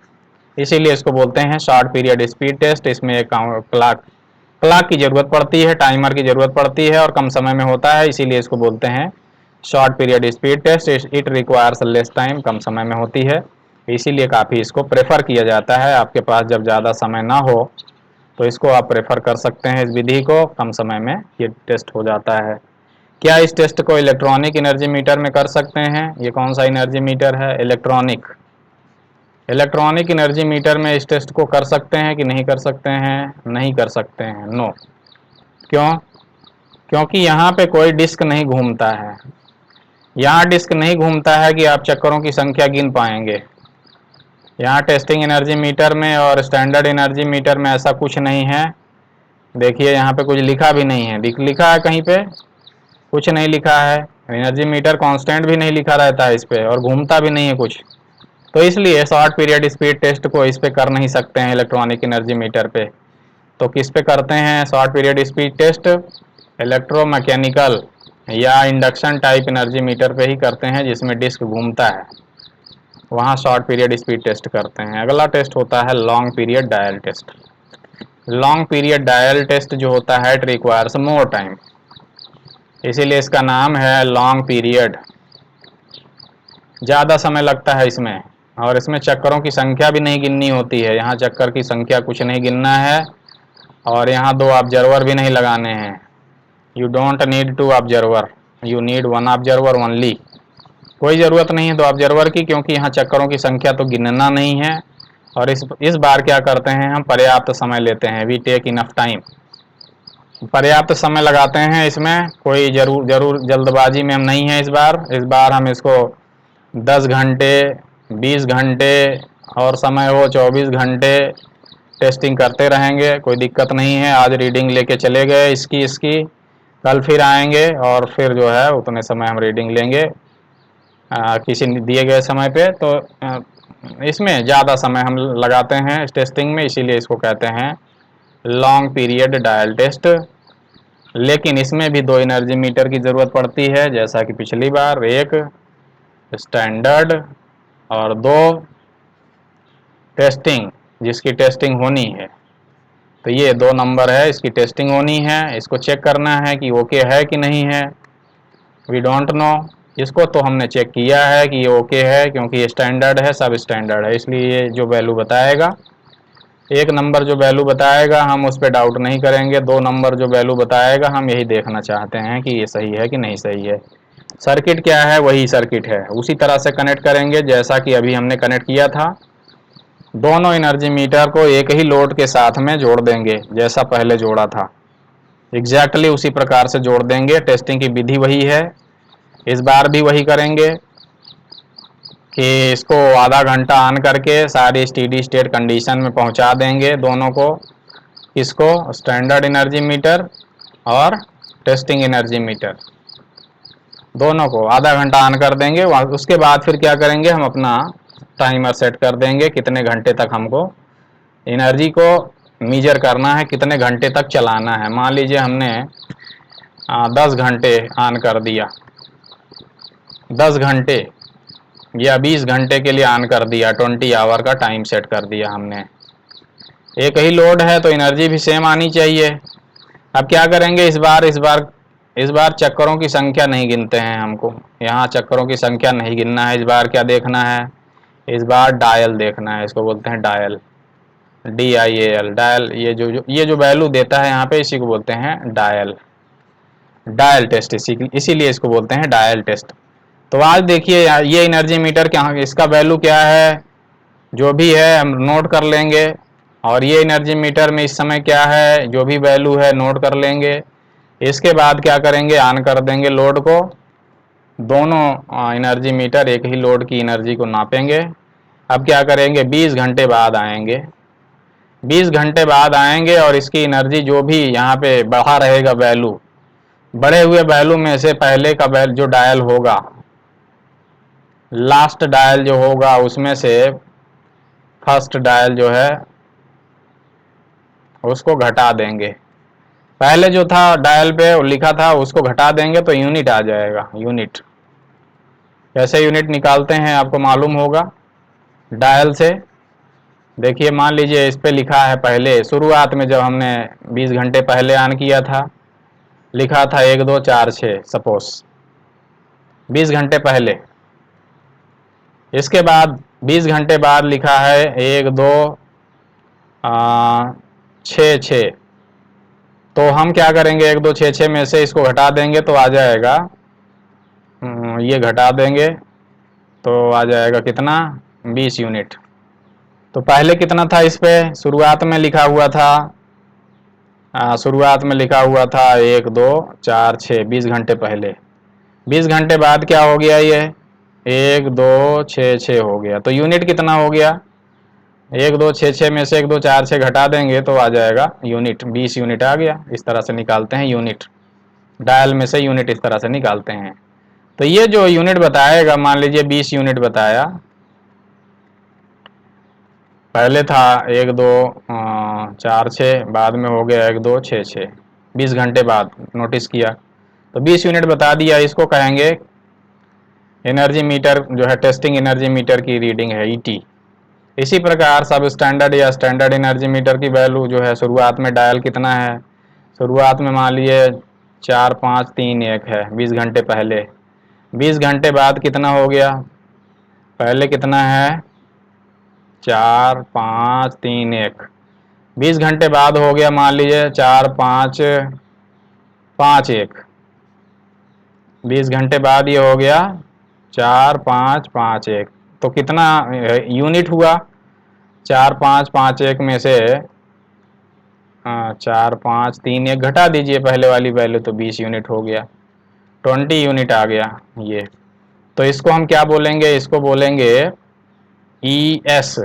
A: इसीलिए इसको बोलते हैं शॉर्ट पीरियड स्पीड टेस्ट। इसमें एक क्लॉक की ज़रूरत पड़ती है, टाइमर की ज़रूरत पड़ती है और कम समय में होता है, इसीलिए इसको बोलते हैं short period speed test. It requires less time, कम समय में होती है, इसीलिए काफ़ी इसको प्रेफर किया जाता है। आपके पास जब ज़्यादा समय ना हो तो इसको आप प्रेफर कर सकते हैं, इस विधि को, कम समय में ये टेस्ट हो जाता है। क्या इस टेस्ट को इलेक्ट्रॉनिक एनर्जी मीटर में कर सकते हैं, ये कौन सा एनर्जी मीटर है, इलेक्ट्रॉनिक। इलेक्ट्रॉनिक एनर्जी मीटर में इस टेस्ट को कर सकते हैं कि नहीं कर सकते हैं, नहीं कर सकते हैं, नो। क्यों, क्योंकि यहाँ पे कोई डिस्क नहीं घूमता है, यहाँ डिस्क नहीं घूमता है कि आप चक्करों की संख्या गिन पाएंगे। यहाँ टेस्टिंग एनर्जी मीटर में और स्टैंडर्ड एनर्जी मीटर में ऐसा कुछ नहीं है। देखिए यहाँ पे कुछ लिखा भी नहीं है, लिखा है कहीं पे, कुछ नहीं लिखा है। एनर्जी मीटर कांस्टेंट भी नहीं लिखा रहता है इस पे और घूमता भी नहीं है कुछ। तो इसलिए शॉर्ट पीरियड स्पीड टेस्ट को इस पे कर नहीं सकते हैं इलेक्ट्रॉनिक एनर्जी मीटर पे। तो किस पे करते हैं short period speed test, electromechanical या इंडक्शन टाइप एनर्जी मीटर पे ही करते हैं जिसमें डिस्क घूमता है, वहाँ शॉर्ट पीरियड स्पीड टेस्ट करते हैं। अगला टेस्ट होता है long period dial test. Long period dial test जो होता है इट रिक्वायर्स मोर टाइम, इसीलिए इसका नाम है लॉन्ग पीरियड। ज़्यादा समय लगता है इसमें, और इसमें चक्करों की संख्या भी नहीं गिननी होती है। यहाँ चक्कर की संख्या कुछ नहीं गिनना है, और यहाँ 2 ऑब्जर्वर भी नहीं लगाने हैं। You don't need 2 observer, you need 1 observer only. कोई ज़रूरत नहीं है 2 ऑब्जर्वर की, क्योंकि यहाँ चक्करों की संख्या तो गिनना नहीं है। और इस बार क्या करते हैं, हम पर्याप्त समय लेते हैं, वी टेक इनफ टाइम। पर्याप्त समय लगाते हैं इसमें, कोई जरूर जल्दबाजी में हम नहीं है। इस बार हम इसको 10 घंटे, 20 घंटे और समय हो 24 घंटे टेस्टिंग करते रहेंगे, कोई दिक्कत नहीं है। आज रीडिंग लेके चले गए इसकी, कल फिर आएंगे और फिर जो है उतने समय हम रीडिंग लेंगे किसी दिए गए समय पे। तो इसमें ज़्यादा समय हम लगाते हैं इस टेस्टिंग में, इसीलिए इसको कहते हैं लॉन्ग पीरियड डायल टेस्ट। लेकिन इसमें भी 2 एनर्जी मीटर की ज़रूरत पड़ती है, जैसा कि पिछली बार, एक स्टैंडर्ड और 2 टेस्टिंग, जिसकी टेस्टिंग होनी है। तो ये 2 नंबर है, इसकी टेस्टिंग होनी है, इसको चेक करना है कि ओके है कि नहीं है। वी डोंट नो, इसको तो हमने चेक किया है कि ये ओके है, क्योंकि ये स्टैंडर्ड है, सब स्टैंडर्ड है, इसलिए ये जो वैल्यू बताएगा, 1 नंबर जो वैल्यू बताएगा हम उस पर डाउट नहीं करेंगे। 2 नंबर जो वैल्यू बताएगा हम यही देखना चाहते हैं कि ये सही है कि नहीं सही है। सर्किट क्या है, वही सर्किट है, उसी तरह से कनेक्ट करेंगे जैसा कि अभी हमने कनेक्ट किया था। दोनों एनर्जी मीटर को एक ही लोड के साथ में जोड़ देंगे, जैसा पहले जोड़ा था एग्जैक्टली उसी प्रकार से जोड़ देंगे। टेस्टिंग की विधि वही है, इस बार भी वही करेंगे कि इसको आधा घंटा ऑन करके सारी स्टेडी स्टेट कंडीशन में पहुंचा देंगे दोनों को। इसको स्टैंडर्ड एनर्जी मीटर और टेस्टिंग एनर्जी मीटर दोनों को आधा घंटा ऑन कर देंगे। उसके बाद फिर क्या करेंगे, हम अपना टाइमर सेट कर देंगे कितने घंटे तक हमको एनर्जी को मीजर करना है, कितने घंटे तक चलाना है। मान लीजिए हमने 10 घंटे ऑन कर दिया, 10 घंटे या 20 घंटे के लिए ऑन कर दिया, 20 आवर का टाइम सेट कर दिया हमने। एक ही लोड है तो एनर्जी भी सेम आनी चाहिए। अब क्या करेंगे, इस बार चक्करों की संख्या नहीं गिनते हैं हमको, यहाँ चक्करों की संख्या नहीं गिनना है। इस बार क्या देखना है, इस बार डायल देखना है, इसको बोलते हैं डायल, DIAL, डायल। ये जो वैल्यू देता है यहाँ पे, इसी को बोलते हैं डायल, डायल टेस्ट, इसीलिए इसको बोलते हैं डायल टेस्ट। तो आज देखिए ये एनर्जी मीटर क्या, इसका वैल्यू क्या है, जो भी है हम नोट कर लेंगे। और ये एनर्जी मीटर में इस समय क्या है, जो भी वैल्यू है नोट कर लेंगे। इसके बाद क्या करेंगे, ऑन कर देंगे लोड को। दोनों एनर्जी मीटर एक ही लोड की एनर्जी को नापेंगे। अब क्या करेंगे, 20 घंटे बाद आएंगे, 20 घंटे बाद आएंगे और इसकी एनर्जी जो भी यहाँ पे बढ़ा रहेगा वैल्यू, बढ़े हुए वैल्यू में से पहले का वैल्यू जो डायल होगा, लास्ट डायल जो होगा उसमें से फर्स्ट डायल जो है उसको घटा देंगे। पहले जो था डायल पे लिखा था उसको घटा देंगे तो यूनिट आ जाएगा। यूनिट कैसे यूनिट निकालते हैं आपको मालूम होगा डायल से। देखिए मान लीजिए इस पे लिखा है, पहले शुरुआत में जब हमने 20 घंटे पहले ऑन किया था, लिखा था 1 2 4 6, सपोज 20 घंटे पहले। इसके बाद 20 घंटे बाद लिखा है 1 2 6 6। तो हम क्या करेंगे, 1 2 6 6 में से इसको घटा देंगे तो आ जाएगा, ये घटा देंगे तो आ जाएगा कितना, 20 यूनिट। तो पहले कितना था इस पे, शुरुआत में लिखा हुआ था, शुरुआत में लिखा हुआ था 1 2 4 6, 20 घंटे पहले। 20 घंटे बाद क्या हो गया, ये 1 2 6 6 हो गया। तो यूनिट कितना हो गया, 1 2 6 6 में से 1 2 4 6 घटा देंगे तो आ जाएगा यूनिट, 20 यूनिट आ गया। इस तरह से निकालते हैं यूनिट, डायल में से यूनिट इस तरह से निकालते हैं। तो ये जो यूनिट बताएगा, मान लीजिए 20 यूनिट बताया, पहले था 1 2 4 6, बाद में हो गया 1 2 6 6, 20 घंटे बाद नोटिस किया तो 20 यूनिट बता दिया। इसको कहेंगे एनर्जी मीटर जो है, टेस्टिंग एनर्जी मीटर की रीडिंग है, ET। इसी प्रकार सब स्टैंडर्ड या स्टैंडर्ड एनर्जी मीटर की वैल्यू जो है, शुरुआत में डायल कितना है, शुरुआत में मान लिए 4531 है 20 घंटे पहले, 20 घंटे बाद कितना हो गया, पहले कितना है 4531, 20 घंटे बाद हो गया मान लीजिए 4551, 20 घंटे बाद ये हो गया 4551, तो कितना यूनिट हुआ, 4551 में से 4531 घटा दीजिए पहले वाली वैल्यू, तो 20 यूनिट हो गया, 20 यूनिट आ गया ये। तो इसको हम क्या बोलेंगे, इसको बोलेंगे ई एस।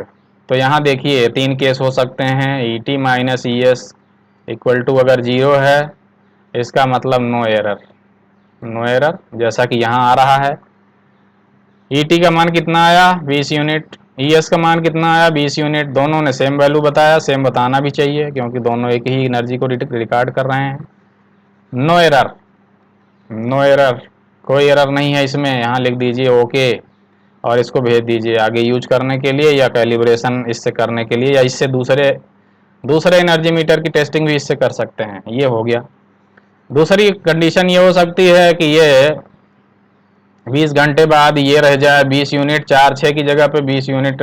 A: तो यहाँ देखिए 3 केस हो सकते हैं, E T minus E S equal to अगर 0 है इसका मतलब नो एरर, नो एरर जैसा कि यहाँ आ रहा है। ई टी का मान कितना आया 20 यूनिट, ई एस का मान कितना आया 20 यूनिट, दोनों ने सेम वैल्यू बताया, सेम बताना भी चाहिए क्योंकि दोनों एक ही एनर्जी को रिकॉर्ड कर रहे हैं। नो एरर, नो एरर, कोई एरर नहीं है इसमें, यहाँ लिख दीजिए ओके और इसको भेज दीजिए आगे यूज करने के लिए या कैलिब्रेशन इससे करने के लिए, या इससे दूसरे एनर्जी मीटर की टेस्टिंग भी इससे कर सकते हैं। ये हो गया। दूसरी कंडीशन ये हो सकती है कि ये 20 घंटे बाद ये रह जाए 20 यूनिट 4-6 की जगह पे 20 यूनिट,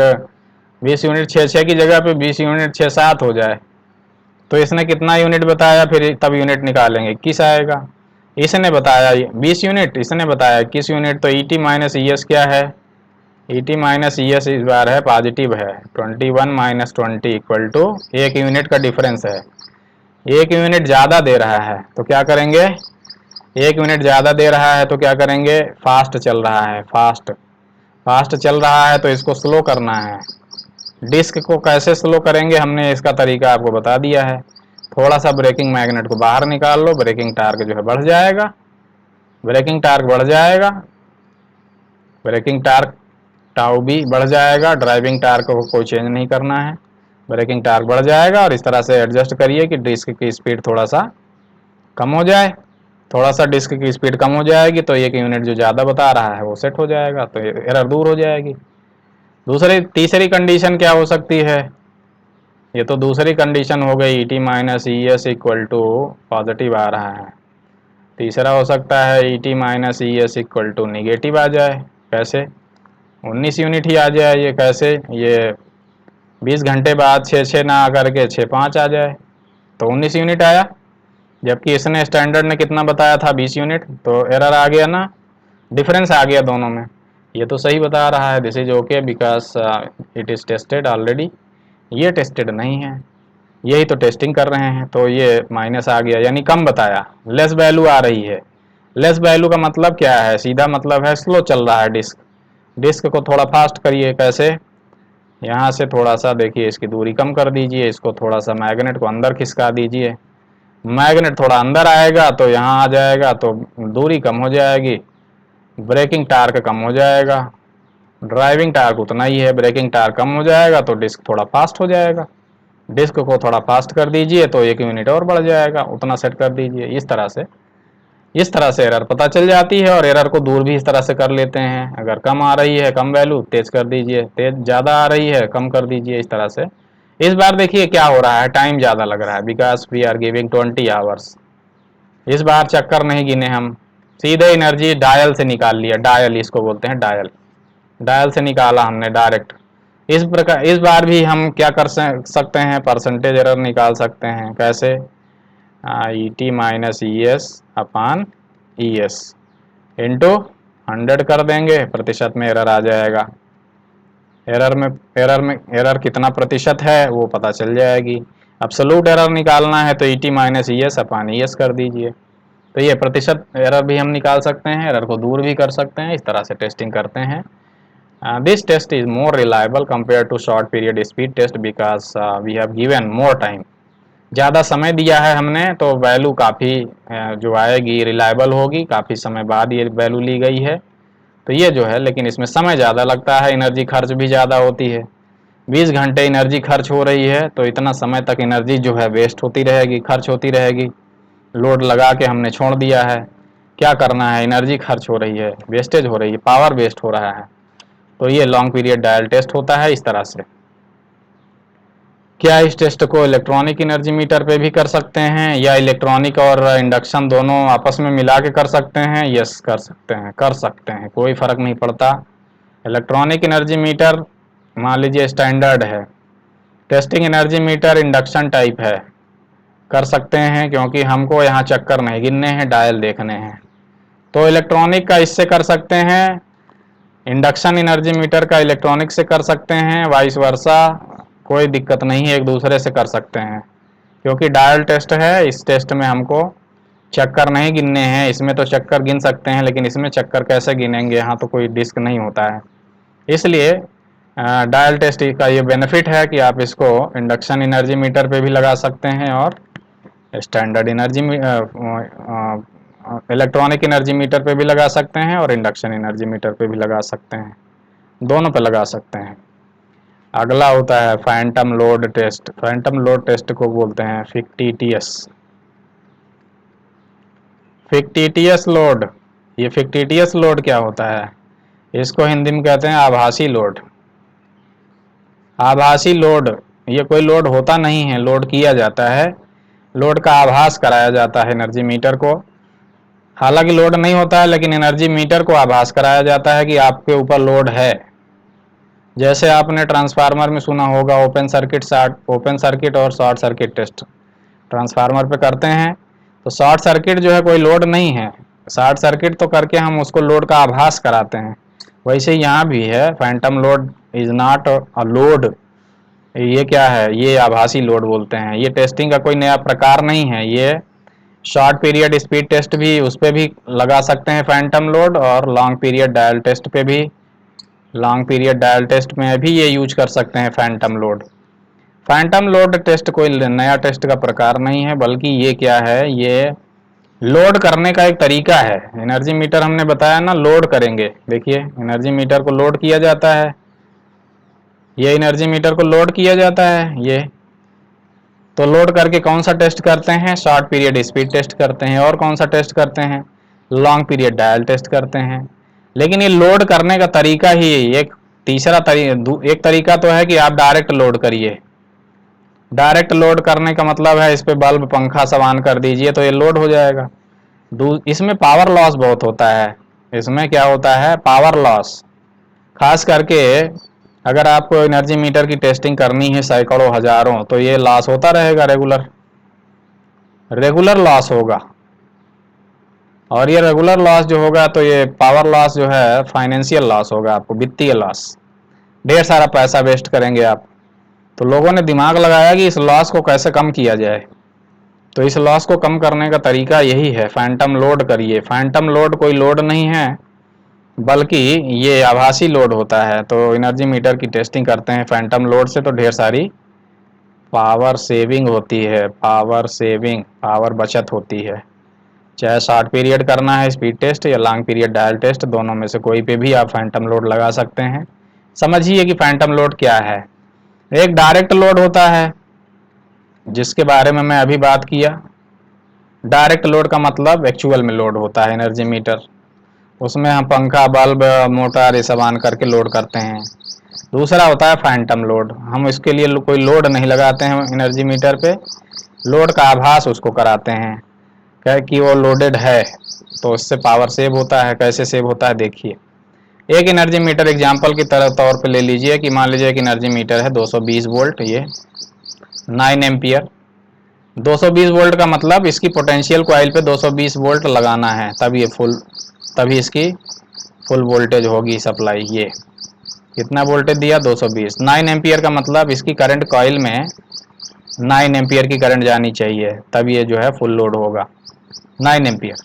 A: 20 यूनिट 6-6 की जगह पे 20 यूनिट 6-7 हो जाए, तो इसने कितना यूनिट बताया, फिर तब यूनिट निकालेंगे 21 आएगा। इसने बताया 20 यूनिट, इसने बताया 21 यूनिट, तो ई टी माइनस ई एस क्या है, E T minus E S इस बार है पॉजिटिव है, 21 माइनस 20 इक्वल टू 1 यूनिट का डिफरेंस है, 1 यूनिट ज़्यादा दे रहा है तो क्या करेंगे, 1 यूनिट ज़्यादा दे रहा है तो क्या करेंगे, फास्ट चल रहा है, फास्ट चल रहा है तो इसको स्लो करना है। डिस्क को कैसे स्लो करेंगे, हमने इसका तरीका आपको बता दिया है, थोड़ा सा ब्रेकिंग मैग्नेट को बाहर निकाल लो, ब्रेकिंग टार्क जो है बढ़ जाएगा, ब्रेकिंग टार्क बढ़ जाएगा, ब्रेकिंग टार्क टाउ भी बढ़ जाएगा, ड्राइविंग टार्क को कोई चेंज नहीं करना है, ब्रेकिंग टार्क बढ़ जाएगा और इस तरह से एडजस्ट करिए कि डिस्क की स्पीड थोड़ा सा कम हो जाए, थोड़ा सा डिस्क की स्पीड कम हो जाएगी तो 1 यूनिट जो ज़्यादा बता रहा है वो सेट हो जाएगा, तो एरर दूर हो जाएगी। तीसरी कंडीशन क्या हो सकती है, ये तो दूसरी कंडीशन हो गई, E T minus E S equal to positive आ रहा है। तीसरा हो सकता है E T minus E S equal to negative आ जाए, कैसे 19 यूनिट ही आ जाए, ये कैसे, ये 20 घंटे बाद 6-6 ना आकर के 6-5 आ जाए, तो 19 यूनिट आया, जबकि इसने स्टैंडर्ड ने कितना बताया था 20 यूनिट, तो एरर आ गया ना, डिफरेंस आ गया दोनों में। ये तो सही बता रहा है, this is okay because it is tested already, ये टेस्टेड नहीं है, यही तो टेस्टिंग कर रहे हैं, तो ये माइनस आ गया यानी कम बताया, लेस वैल्यू आ रही है। लेस वैल्यू का मतलब क्या है, सीधा मतलब है स्लो चल रहा है डिस्क, डिस्क को थोड़ा फास्ट करिए, कैसे, यहाँ से थोड़ा सा देखिए इसकी दूरी कम कर दीजिए, इसको थोड़ा सा मैग्नेट को अंदर खिसका दीजिए, मैग्नेट थोड़ा अंदर आएगा तो यहाँ आ जाएगा तो दूरी कम हो जाएगी, ब्रेकिंग टार्क कम हो जाएगा, ड्राइविंग टार्क उतना ही है, ब्रेकिंग टार्क कम हो जाएगा तो डिस्क थोड़ा फास्ट हो जाएगा, डिस्क को थोड़ा फास्ट कर दीजिए तो 1 यूनिट और बढ़ जाएगा, उतना सेट कर दीजिए। इस तरह से एरर पता चल जाती है और एरर को दूर भी इस तरह से कर लेते हैं, अगर कम आ रही है कम वैल्यू तेज कर दीजिए, तेज ज़्यादा आ रही है कम कर दीजिए, इस तरह से। इस बार देखिए क्या हो रहा है, टाइम ज़्यादा लग रहा है because we are giving 20 hours, इस बार चक्कर नहीं गिने हम, सीधे एनर्जी डायल से निकाल लिया, डायल इसको बोलते हैं, डायल, डायल से निकाला हमने डायरेक्ट। इस प्रकार इस बार भी हम क्या कर सकते हैं, परसेंटेज एरर निकाल सकते हैं, कैसे, ई टी माइनस ई एस अपान ई एस इंटू 100 कर देंगे, प्रतिशत में एरर आ जाएगा, एरर कितना प्रतिशत है वो पता चल जाएगी। एब्सोल्यूट एरर निकालना है तो ई टी माइनस ई एस अपान ई एस कर दीजिए, तो ये प्रतिशत एरर भी हम निकाल सकते हैं, एरर को दूर भी कर सकते हैं, इस तरह से टेस्टिंग करते हैं। This test is more reliable compare to short period speed test because we have given more time, ज़्यादा समय दिया है हमने तो वैल्यू काफ़ी जो आएगी रिलायबल होगी, काफ़ी समय बाद ये वैल्यू ली गई है, तो ये जो है, लेकिन इसमें समय ज़्यादा लगता है, एनर्जी खर्च भी ज़्यादा होती है, 20 घंटे एनर्जी खर्च हो रही है तो इतना समय तक एनर्जी जो है वेस्ट होती रहेगी, खर्च होती रहेगी, लोड लगा के हमने छोड़ दिया है, क्या करना है, एनर्जी खर्च हो रही है, वेस्टेज हो रही है, पावर वेस्ट हो रहा है, तो ये लॉन्ग पीरियड डायल टेस्ट होता है इस तरह से। क्या इस टेस्ट को इलेक्ट्रॉनिक एनर्जी मीटर पे भी कर सकते हैं या इलेक्ट्रॉनिक और इंडक्शन दोनों आपस में मिला के कर सकते हैं? यस, कर सकते हैं, कोई फ़र्क नहीं पड़ता। इलेक्ट्रॉनिक एनर्जी मीटर मान लीजिए स्टैंडर्ड है, testing energy meter induction type है, कर सकते हैं क्योंकि हमको यहाँ चक्कर नहीं गिनने हैं, डायल देखने हैं। तो इलेक्ट्रॉनिक का इससे कर सकते हैं, इंडक्शन एनर्जी मीटर का इलेक्ट्रॉनिक से कर सकते हैं, वाइस वर्सा, कोई दिक्कत नहीं है, एक दूसरे से कर सकते हैं। क्योंकि डायल टेस्ट है, इस टेस्ट में हमको चक्कर नहीं गिनने हैं। इसमें तो चक्कर गिन सकते हैं लेकिन इसमें चक्कर कैसे गिनेंगे, यहाँ तो कोई डिस्क नहीं होता है। इसलिए डायल टेस्ट का ये बेनिफिट है कि आप इसको इंडक्शन एनर्जी मीटर पे भी लगा सकते हैं और standard energy electronic energy meter पे भी लगा सकते हैं और इंडक्शन एनर्जी मीटर पे भी लगा सकते हैं, दोनों पे लगा सकते हैं। अगला होता है phantom load test. Phantom load test को बोलते हैं फिक्टिटियस लोड। ये फिक्टिटियस लोड क्या होता है? इसको हिंदी में कहते हैं आभासी लोड। आभासी लोड, ये कोई लोड होता नहीं है, लोड किया जाता है, लोड का आभास कराया जाता है एनर्जी मीटर को। हालांकि लोड नहीं होता है लेकिन एनर्जी मीटर को आभास कराया जाता है कि आपके ऊपर लोड है। जैसे आपने ट्रांसफार्मर में सुना होगा ओपन सर्किट और शॉर्ट सर्किट टेस्ट ट्रांसफार्मर पे करते हैं। तो शॉर्ट सर्किट जो है कोई लोड नहीं है, शॉर्ट सर्किट तो करके हम उसको लोड का आभास कराते हैं। वैसे यहाँ भी है, phantom load is not a load. ये क्या है? ये आभासी लोड बोलते हैं। ये टेस्टिंग का कोई नया प्रकार नहीं है। ये शॉर्ट पीरियड स्पीड टेस्ट भी उस पर भी लगा सकते हैं फैंटम लोड, और लॉन्ग पीरियड डायल टेस्ट पे भी, लॉन्ग पीरियड डायल टेस्ट में भी ये यूज कर सकते हैं phantom load. Phantom load test कोई नया टेस्ट का प्रकार नहीं है, बल्कि ये क्या है, ये लोड करने का एक तरीका है। एनर्जी मीटर हमने बताया ना, लोड करेंगे। देखिए एनर्जी मीटर को लोड किया जाता है, ये एनर्जी मीटर को लोड किया जाता है। ये तो लोड करके कौन सा टेस्ट करते हैं? शॉर्ट पीरियड स्पीड टेस्ट करते हैं। और कौन सा टेस्ट करते हैं? लॉन्ग पीरियड डायल टेस्ट करते हैं। लेकिन ये लोड करने का तरीका ही एक एक तरीका तो है कि आप डायरेक्ट लोड करिए। डायरेक्ट लोड करने का मतलब है इस पे बल्ब पंखा सब ऑन कर दीजिए तो ये लोड हो जाएगा। इसमें पावर लॉस बहुत होता है। इसमें क्या होता है? Power loss. खास करके अगर आपको एनर्जी मीटर की टेस्टिंग करनी है सैकड़ों हजारों, तो ये लॉस होता रहेगा, रेगुलर लॉस होगा। और ये रेगुलर लॉस जो होगा तो ये पावर लॉस जो है फाइनेंशियल लॉस होगा, आपको वित्तीय लॉस, ढेर सारा पैसा वेस्ट करेंगे आप। तो लोगों ने दिमाग लगाया कि इस लॉस को कैसे कम किया जाए। तो इस लॉस को कम करने का तरीका यही है, फैंटम लोड करिए। फैंटम लोड कोई लोड नहीं है, बल्कि ये आभासी लोड होता है। तो एनर्जी मीटर की टेस्टिंग करते हैं फैंटम लोड से, तो ढेर सारी पावर सेविंग होती है, पावर बचत होती है। चाहे शॉर्ट पीरियड करना है स्पीड टेस्ट या लॉन्ग पीरियड डायल टेस्ट, दोनों में से कोई पे भी आप फैंटम लोड लगा सकते हैं। समझिए कि फैंटम लोड क्या है। एक डायरेक्ट लोड होता है जिसके बारे में मैं अभी बात किया। डायरेक्ट लोड का मतलब एक्चुअल में लोड होता है एनर्जी मीटर, उसमें हम पंखा बल्ब मोटर ये सब ऑन करके लोड करते हैं। दूसरा होता है फैंटम लोड, हम इसके लिए कोई लोड नहीं लगाते हैं एनर्जी मीटर पे, लोड का आभास उसको कराते हैं क्या कि वो लोडेड है। तो इससे पावर सेव होता है। कैसे सेव होता है देखिए। एक एनर्जी मीटर एग्जांपल की तरह तौर पे ले लीजिए कि मान लीजिए एक एनर्जी मीटर है 220 वोल्ट, ये 9 एम्पियर। 220 वोल्ट का मतलब इसकी पोटेंशियल कॉइल पे 220 वोल्ट लगाना है, तभी इसकी फुल वोल्टेज होगी सप्लाई। ये कितना वोल्टेज दिया? 220। 9 एम्पियर का मतलब इसकी करंट कॉइल में 9 एम्पियर की करंट जानी चाहिए, तब ये जो है फुल लोड होगा। 9 एम्पियर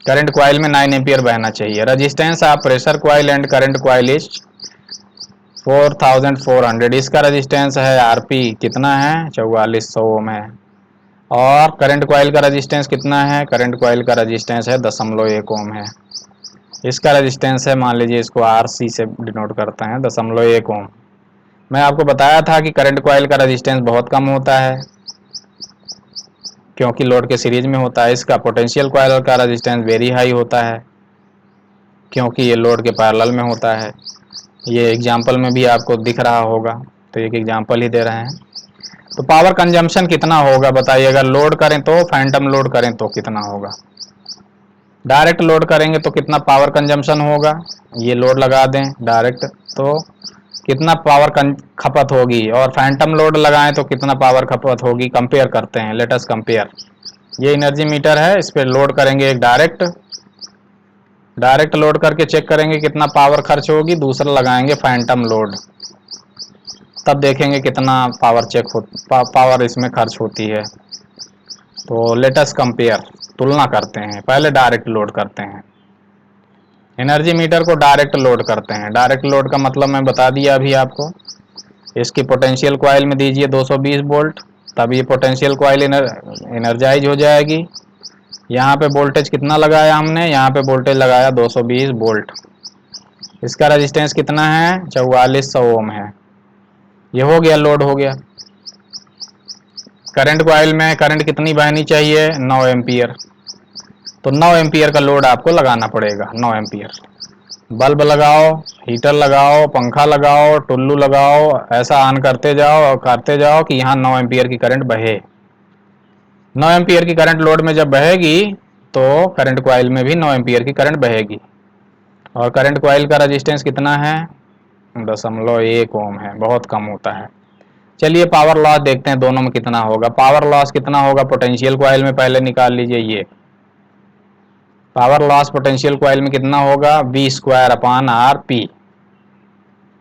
A: करंट कॉइल में 9 एम्पियर बहना चाहिए। Resistance of pressure coil and current coil is 4400। इसका रेजिस्टेंस है आरपी कितना है? 4400 ओम है। और करंट कॉइल का रेजिस्टेंस कितना है? करंट कॉइल का रेजिस्टेंस है 0.1 ओम है। इसका रेजिस्टेंस है, मान लीजिए इसको आरसी से डिनोट करते हैं, 0.1 ओम। मैं आपको बताया था कि करंट कॉइल का रेजिस्टेंस बहुत कम होता है क्योंकि लोड के सीरीज में होता है। इसका पोटेंशियल कॉइल का रेजिस्टेंस वेरी हाई होता है क्योंकि ये लोड के पैरेलल में होता है। ये एग्जांपल में भी आपको दिख रहा होगा, तो एक एग्जांपल ही दे रहे हैं। तो पावर कंजम्पशन कितना होगा बताइए, अगर लोड करें तो, फैंटम लोड करें तो कितना होगा। डायरेक्ट लोड करेंगे तो कितना पावर कंजम्पशन होगा, ये लोड लगा दें डायरेक्ट तो कितना पावर खपत होगी, और फैंटम लोड लगाएं तो कितना पावर खपत होगी। कंपेयर करते हैं, लेट अस कंपेयर। ये एनर्जी मीटर है, इस पर लोड करेंगे एक डायरेक्ट लोड करके चेक करेंगे कितना पावर खर्च होगी, दूसरा लगाएंगे फैंटम लोड, तब देखेंगे कितना पावर पावर इसमें खर्च होती है। तो लेट अस कंपेयर, तुलना करते हैं, पहले डायरेक्ट लोड करते हैं, एनर्जी मीटर को डायरेक्ट लोड करते हैं। डायरेक्ट लोड का मतलब मैं बता दिया अभी आपको, इसकी पोटेंशियल कॉइल में दीजिए 220 वोल्ट, तब ये पोटेंशियल कॉइल एनर्जाइज हो जाएगी। यहाँ पे वोल्टेज कितना लगाया हमने, यहाँ पे वोल्टेज लगाया 220 वोल्ट। इसका रेजिस्टेंस कितना है, 4400 ओम है। ये हो गया, लोड हो गया। करंट कॉइल में करंट कितनी बहनी चाहिए, 9 एम्पियर। तो 9 एम्पियर का लोड आपको लगाना पड़ेगा, 9 एम्पियर। बल्ब लगाओ, हीटर लगाओ, पंखा लगाओ, टुल्लू लगाओ, ऐसा ऑन करते जाओ और करते जाओ कि यहाँ 9 एम्पियर की करंट बहे। 9 एम्पियर की करंट लोड में जब बहेगी तो करंट कॉइल में भी 9 एम्पियर की करंट बहेगी। और करंट कॉइल का रेजिस्टेंस कितना है, 0.1 ओम है, बहुत कम होता है। चलिए पावर लॉस देखते हैं दोनों में कितना होगा। पावर लॉस कितना होगा पोटेंशियल कॉइल में, पहले निकाल लीजिए। ये पावर लॉस पोटेंशियल कॉइल में कितना होगा, V square upon R P.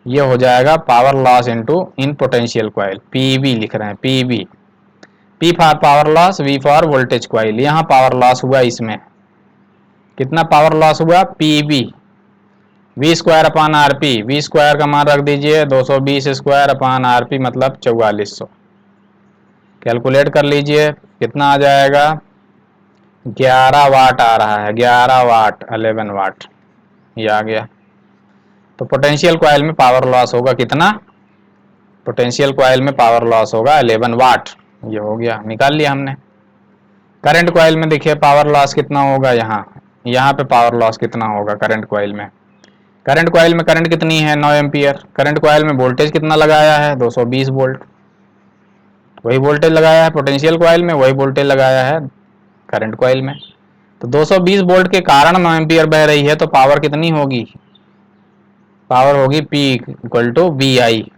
A: ये हो जाएगा power loss into in potential coil, PV लिख रहे हैं, PV. P for power loss, V for voltage coil. यहाँ पावर लॉस हुआ, इसमें कितना पावर लॉस हुआ, PV. V square upon R P, V square का मान रख दीजिए 220 स्क्वायर अपान आर पी मतलब 4400। कैलकुलेट कर लीजिए कितना आ जाएगा, 11 वाट आ रहा है, 11 वाट, 11 वाट ये आ गया। तो पोटेंशियल कॉइल में पावर लॉस होगा कितना, पोटेंशियल कॉइल में पावर लॉस होगा 11 वाट। ये हो गया, निकाल लिया हमने। करंट कॉइल में देखिए पावर लॉस कितना होगा, यहाँ पे पावर लॉस कितना होगा करंट कॉइल में। करंट कॉइल में करंट कितनी है, 9 एम्पियर। करंट कॉइल में वोल्टेज कितना लगाया है, 220 वोल्ट। वही वोल्टेज लगाया है पोटेंशियल कॉइल में, वही वोल्टेज लगाया है करंट कॉइल में। तो 220 वोल्ट के कारण 9 एम्पियर बह रही है, तो पावर कितनी होगी, पावर होगी P इक्वल टू VI।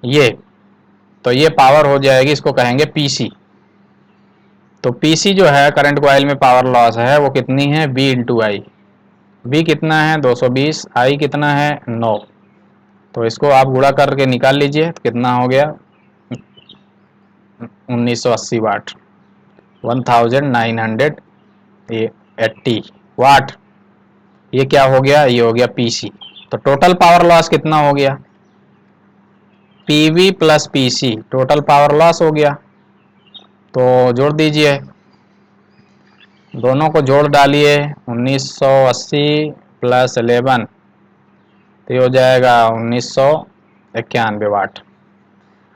A: ये तो ये पावर हो जाएगी, इसको कहेंगे PC। तो PC जो है करंट कॉइल में पावर लॉस है, वो कितनी है, V इंटू आई। V कितना है 220, I कितना है 9। तो इसको आप गुणा करके निकाल लीजिए, तो कितना हो गया 1980 वाट, 1980 वाट। ये क्या हो गया, ये हो गया PC। तो टोटल पावर लॉस कितना हो गया, PV plus PC, total power loss हो गया। तो जोड़ दीजिए, दोनों को जोड़ डालिए, 1980 प्लस 11 तो ये हो जाएगा 1991 वाट।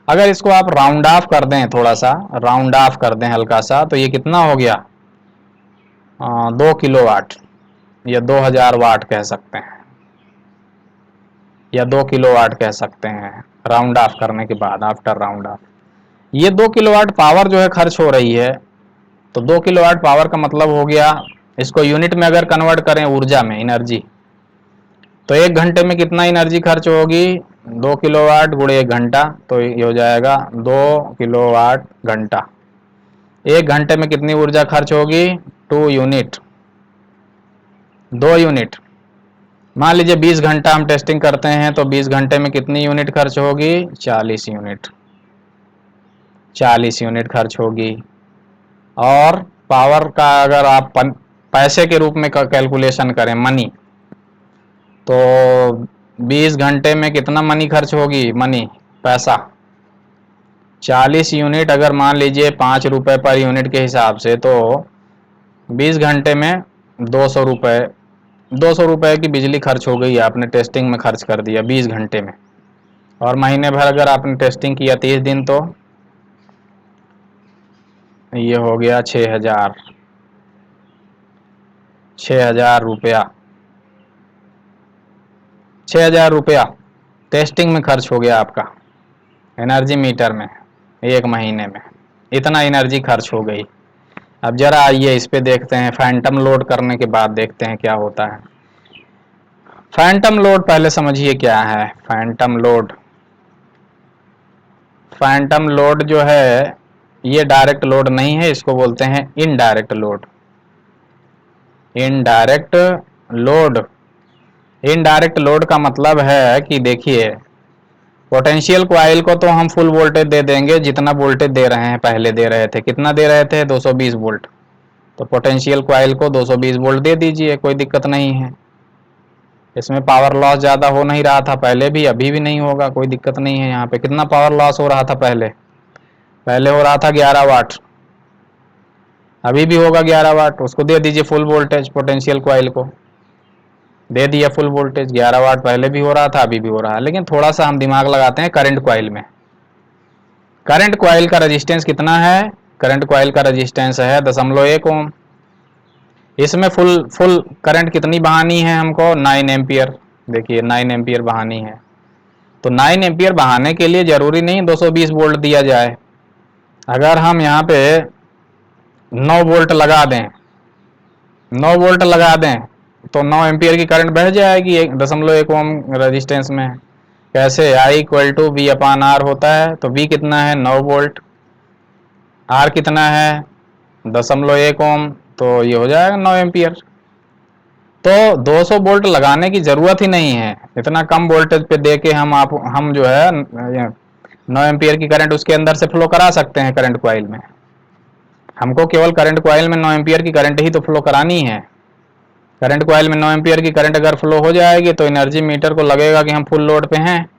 A: अगर इसको आप राउंड ऑफ कर दें, थोड़ा सा राउंड ऑफ कर दें हल्का सा, तो ये कितना हो गया 2 किलो वाट या 2000 वाट कह सकते हैं, या 2 किलो वाट कह सकते हैं राउंड ऑफ करने के बाद, आफ्टर राउंड ऑफ। ये 2 किलोवाट पावर जो है खर्च हो रही है। तो 2 किलोवाट पावर का मतलब हो गया, इसको यूनिट में अगर कन्वर्ट करें ऊर्जा में, एनर्जी, तो 1 घंटे में कितना एनर्जी खर्च होगी, 2 किलोवाट गुणे 1 घंटा, तो ये हो जाएगा 2 किलोवाट घंटा। 1 घंटे में कितनी ऊर्जा खर्च होगी, 2 यूनिट, 2 यूनिट। मान लीजिए 20 घंटा हम टेस्टिंग करते हैं, तो 20 घंटे में कितनी यूनिट खर्च होगी, 40 यूनिट, 40 यूनिट खर्च होगी। और पावर का अगर आप पैसे के रूप में कैलकुलेशन करें, मनी, तो 20 घंटे में कितना मनी खर्च होगी, मनी पैसा 40 यूनिट, अगर मान लीजिए 5 रुपये पर यूनिट के हिसाब से, तो 20 घंटे में 200 रुपये, 200 रुपये की बिजली खर्च हो गई, आपने टेस्टिंग में खर्च कर दिया 20 घंटे में। और महीने भर अगर आपने टेस्टिंग किया 30 दिन, तो ये हो गया 6000, 6000 रुपया, 6000 रुपया टेस्टिंग में खर्च हो गया आपका एनर्जी मीटर में। 1 महीने में इतना एनर्जी खर्च हो गई। अब जरा आइए इस पे देखते हैं, फैंटम लोड करने के बाद देखते हैं क्या होता है। फैंटम लोड पहले समझिए क्या है। फैंटम लोड, फैंटम लोड जो है ये डायरेक्ट लोड नहीं है, इसको बोलते हैं indirect load. Indirect load, indirect load का मतलब है कि देखिए पोटेंशियल कॉइल को तो हम फुल वोल्टेज दे देंगे जितना वोल्टेज दे रहे हैं, पहले दे रहे थे, कितना दे रहे थे 220 वोल्ट। तो पोटेंशियल कॉइल को 220 वोल्ट दे दीजिए, कोई दिक्कत नहीं है। इसमें पावर लॉस ज़्यादा हो नहीं रहा था पहले भी, अभी भी नहीं होगा, कोई दिक्कत नहीं है। यहाँ पे कितना पावर लॉस हो रहा था पहले, पहले हो रहा था 11 वाट, अभी भी होगा 11 वाट। उसको दे दीजिए फुल वोल्टेज, पोटेंशियल कॉइल को दे दिया फुल वोल्टेज, 11 वाट पहले भी हो रहा था अभी भी हो रहा है। लेकिन थोड़ा सा हम दिमाग लगाते हैं करंट कॉइल में। करंट कॉइल का रेजिस्टेंस कितना है, करंट कॉइल का रेजिस्टेंस है 0.1 ओम। इसमें फुल करंट कितनी बहानी है हमको, 9 एम्पियर। देखिए 9 एम्पियर बहानी है। तो 9 एम्पियर बहाने के लिए जरूरी नहीं 220 वोल्ट दिया जाए। अगर हम यहाँ पे 9 वोल्ट लगा दें, 9 वोल्ट लगा दें तो 9 एम्पियर की करंट बह जाएगी 1.1 ओम रेजिस्टेंस में। कैसे, I equal to V upon R होता है। तो वी कितना है 9 वोल्ट, आर कितना है 0.1 ओम, तो ये हो जाएगा 9 एम्पियर। तो 200 वोल्ट लगाने की जरूरत ही नहीं है, इतना कम वोल्टेज पे दे के हम जो है 9 एम्पियर की करंट उसके अंदर से फ्लो करा सकते हैं करंट कॉइल में। हमको केवल करंट कॉइल में 9 एम्पियर की करंट ही तो फ्लो करानी है। करंट कॉइल में 9 एम्पियर की करंट अगर फ्लो हो जाएगी तो एनर्जी मीटर को लगेगा कि हम फुल लोड पे हैं।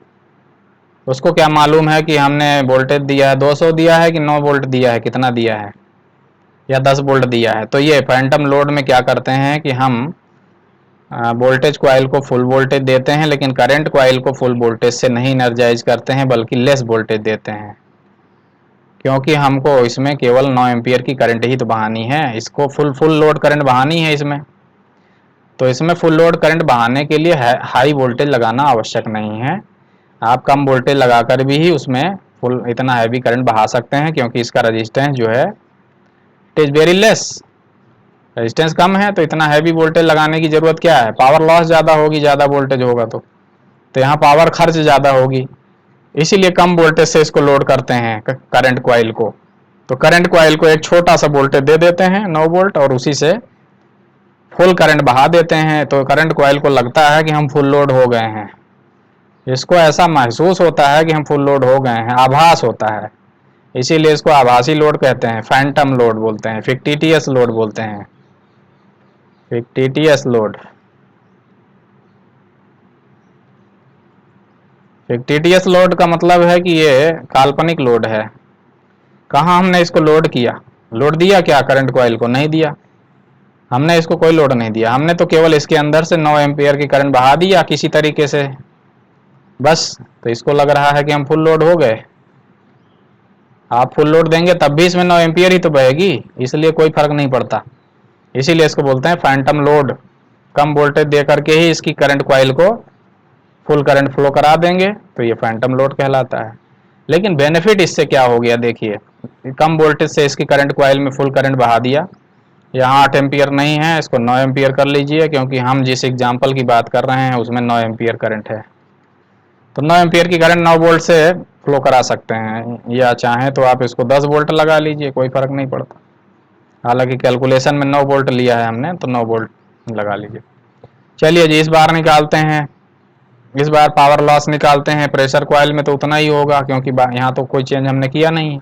A: उसको क्या मालूम है कि हमने वोल्टेज दिया है 200 दिया है कि 9 वोल्ट दिया है, कितना दिया है, या 10 वोल्ट दिया है। तो ये फैंटम लोड में क्या करते हैं कि हम वोल्टेज कॉइल को फुल वोल्टेज देते हैं, लेकिन करंट कॉइल को फुल वोल्टेज से नहीं एनर्जाइज करते हैं बल्कि लेस वोल्टेज देते हैं, क्योंकि हमको इसमें केवल 9 एम्पियर की करंट ही तो बहानी है, इसको फुल लोड करंट बहानी है इसमें। तो इसमें फुल लोड करंट बहाने के लिए हाई वोल्टेज लगाना आवश्यक नहीं है। आप कम वोल्टेज लगाकर भी ही उसमें फुल इतना हैवी करंट बहा सकते हैं, क्योंकि इसका रेजिस्टेंस जो है it is very less. Resistance कम है तो इतना हैवी वोल्टेज लगाने की जरूरत क्या है, पावर लॉस ज़्यादा होगी, ज़्यादा वोल्टेज होगा तो यहाँ पावर खर्च ज़्यादा होगी, इसीलिए कम वोल्टेज से इसको लोड करते हैं करंट कॉइल को। तो करंट कॉइल को एक छोटा सा वोल्टेज दे देते हैं 9 वोल्ट और उसी से फुल करंट बहा देते हैं। तो करंट कॉइल को लगता है कि हम फुल लोड हो गए हैं, इसको ऐसा महसूस होता है कि हम फुल लोड हो गए हैं, आभास होता है, इसीलिए इसको आभासी लोड कहते हैं, फैंटम लोड बोलते हैं, फिक्टिटियस लोड बोलते हैं, फिक्टिटियस लोड। फिक्टिटियस लोड का मतलब है कि ये काल्पनिक लोड है। कहाँ हमने इसको लोड किया, लोड दिया क्या करंट कॉइल को, नहीं दिया, हमने इसको कोई लोड नहीं दिया, हमने तो केवल इसके अंदर से 9 एम्पियर की करंट बहा दिया किसी तरीके से बस। तो इसको लग रहा है कि हम फुल लोड हो गए। आप फुल लोड देंगे तब भी इसमें 9 एम्पियर ही तो बहेगी, इसलिए कोई फर्क नहीं पड़ता। इसीलिए इसको बोलते हैं फैंटम लोड। कम वोल्टेज दे करके ही इसकी करंट कॉइल को फुल करंट फ्लो करा देंगे तो ये फैंटम लोड कहलाता है। लेकिन बेनिफिट इससे क्या हो गया, देखिए कम वोल्टेज से इसकी करंट कॉइल में फुल करंट बहा दिया। यहाँ 8 एम्पियर नहीं है, इसको 9 एम्पियर कर लीजिए, क्योंकि हम जिस एग्जाम्पल की बात कर रहे हैं उसमें 9 एम्पियर करंट है। तो 9 एम्पियर की करंट 9 वोल्ट से फ्लो करा सकते हैं, या चाहें तो आप इसको 10 वोल्ट लगा लीजिए, कोई फर्क नहीं पड़ता। हालांकि कैलकुलेशन में 9 वोल्ट लिया है हमने, तो 9 वोल्ट लगा लीजिए। चलिए जी, इस बार निकालते हैं, इस बार पावर लॉस निकालते हैं। प्रेशर कॉइल में तो उतना ही होगा, क्योंकि यहाँ तो कोई चेंज हमने किया नहीं।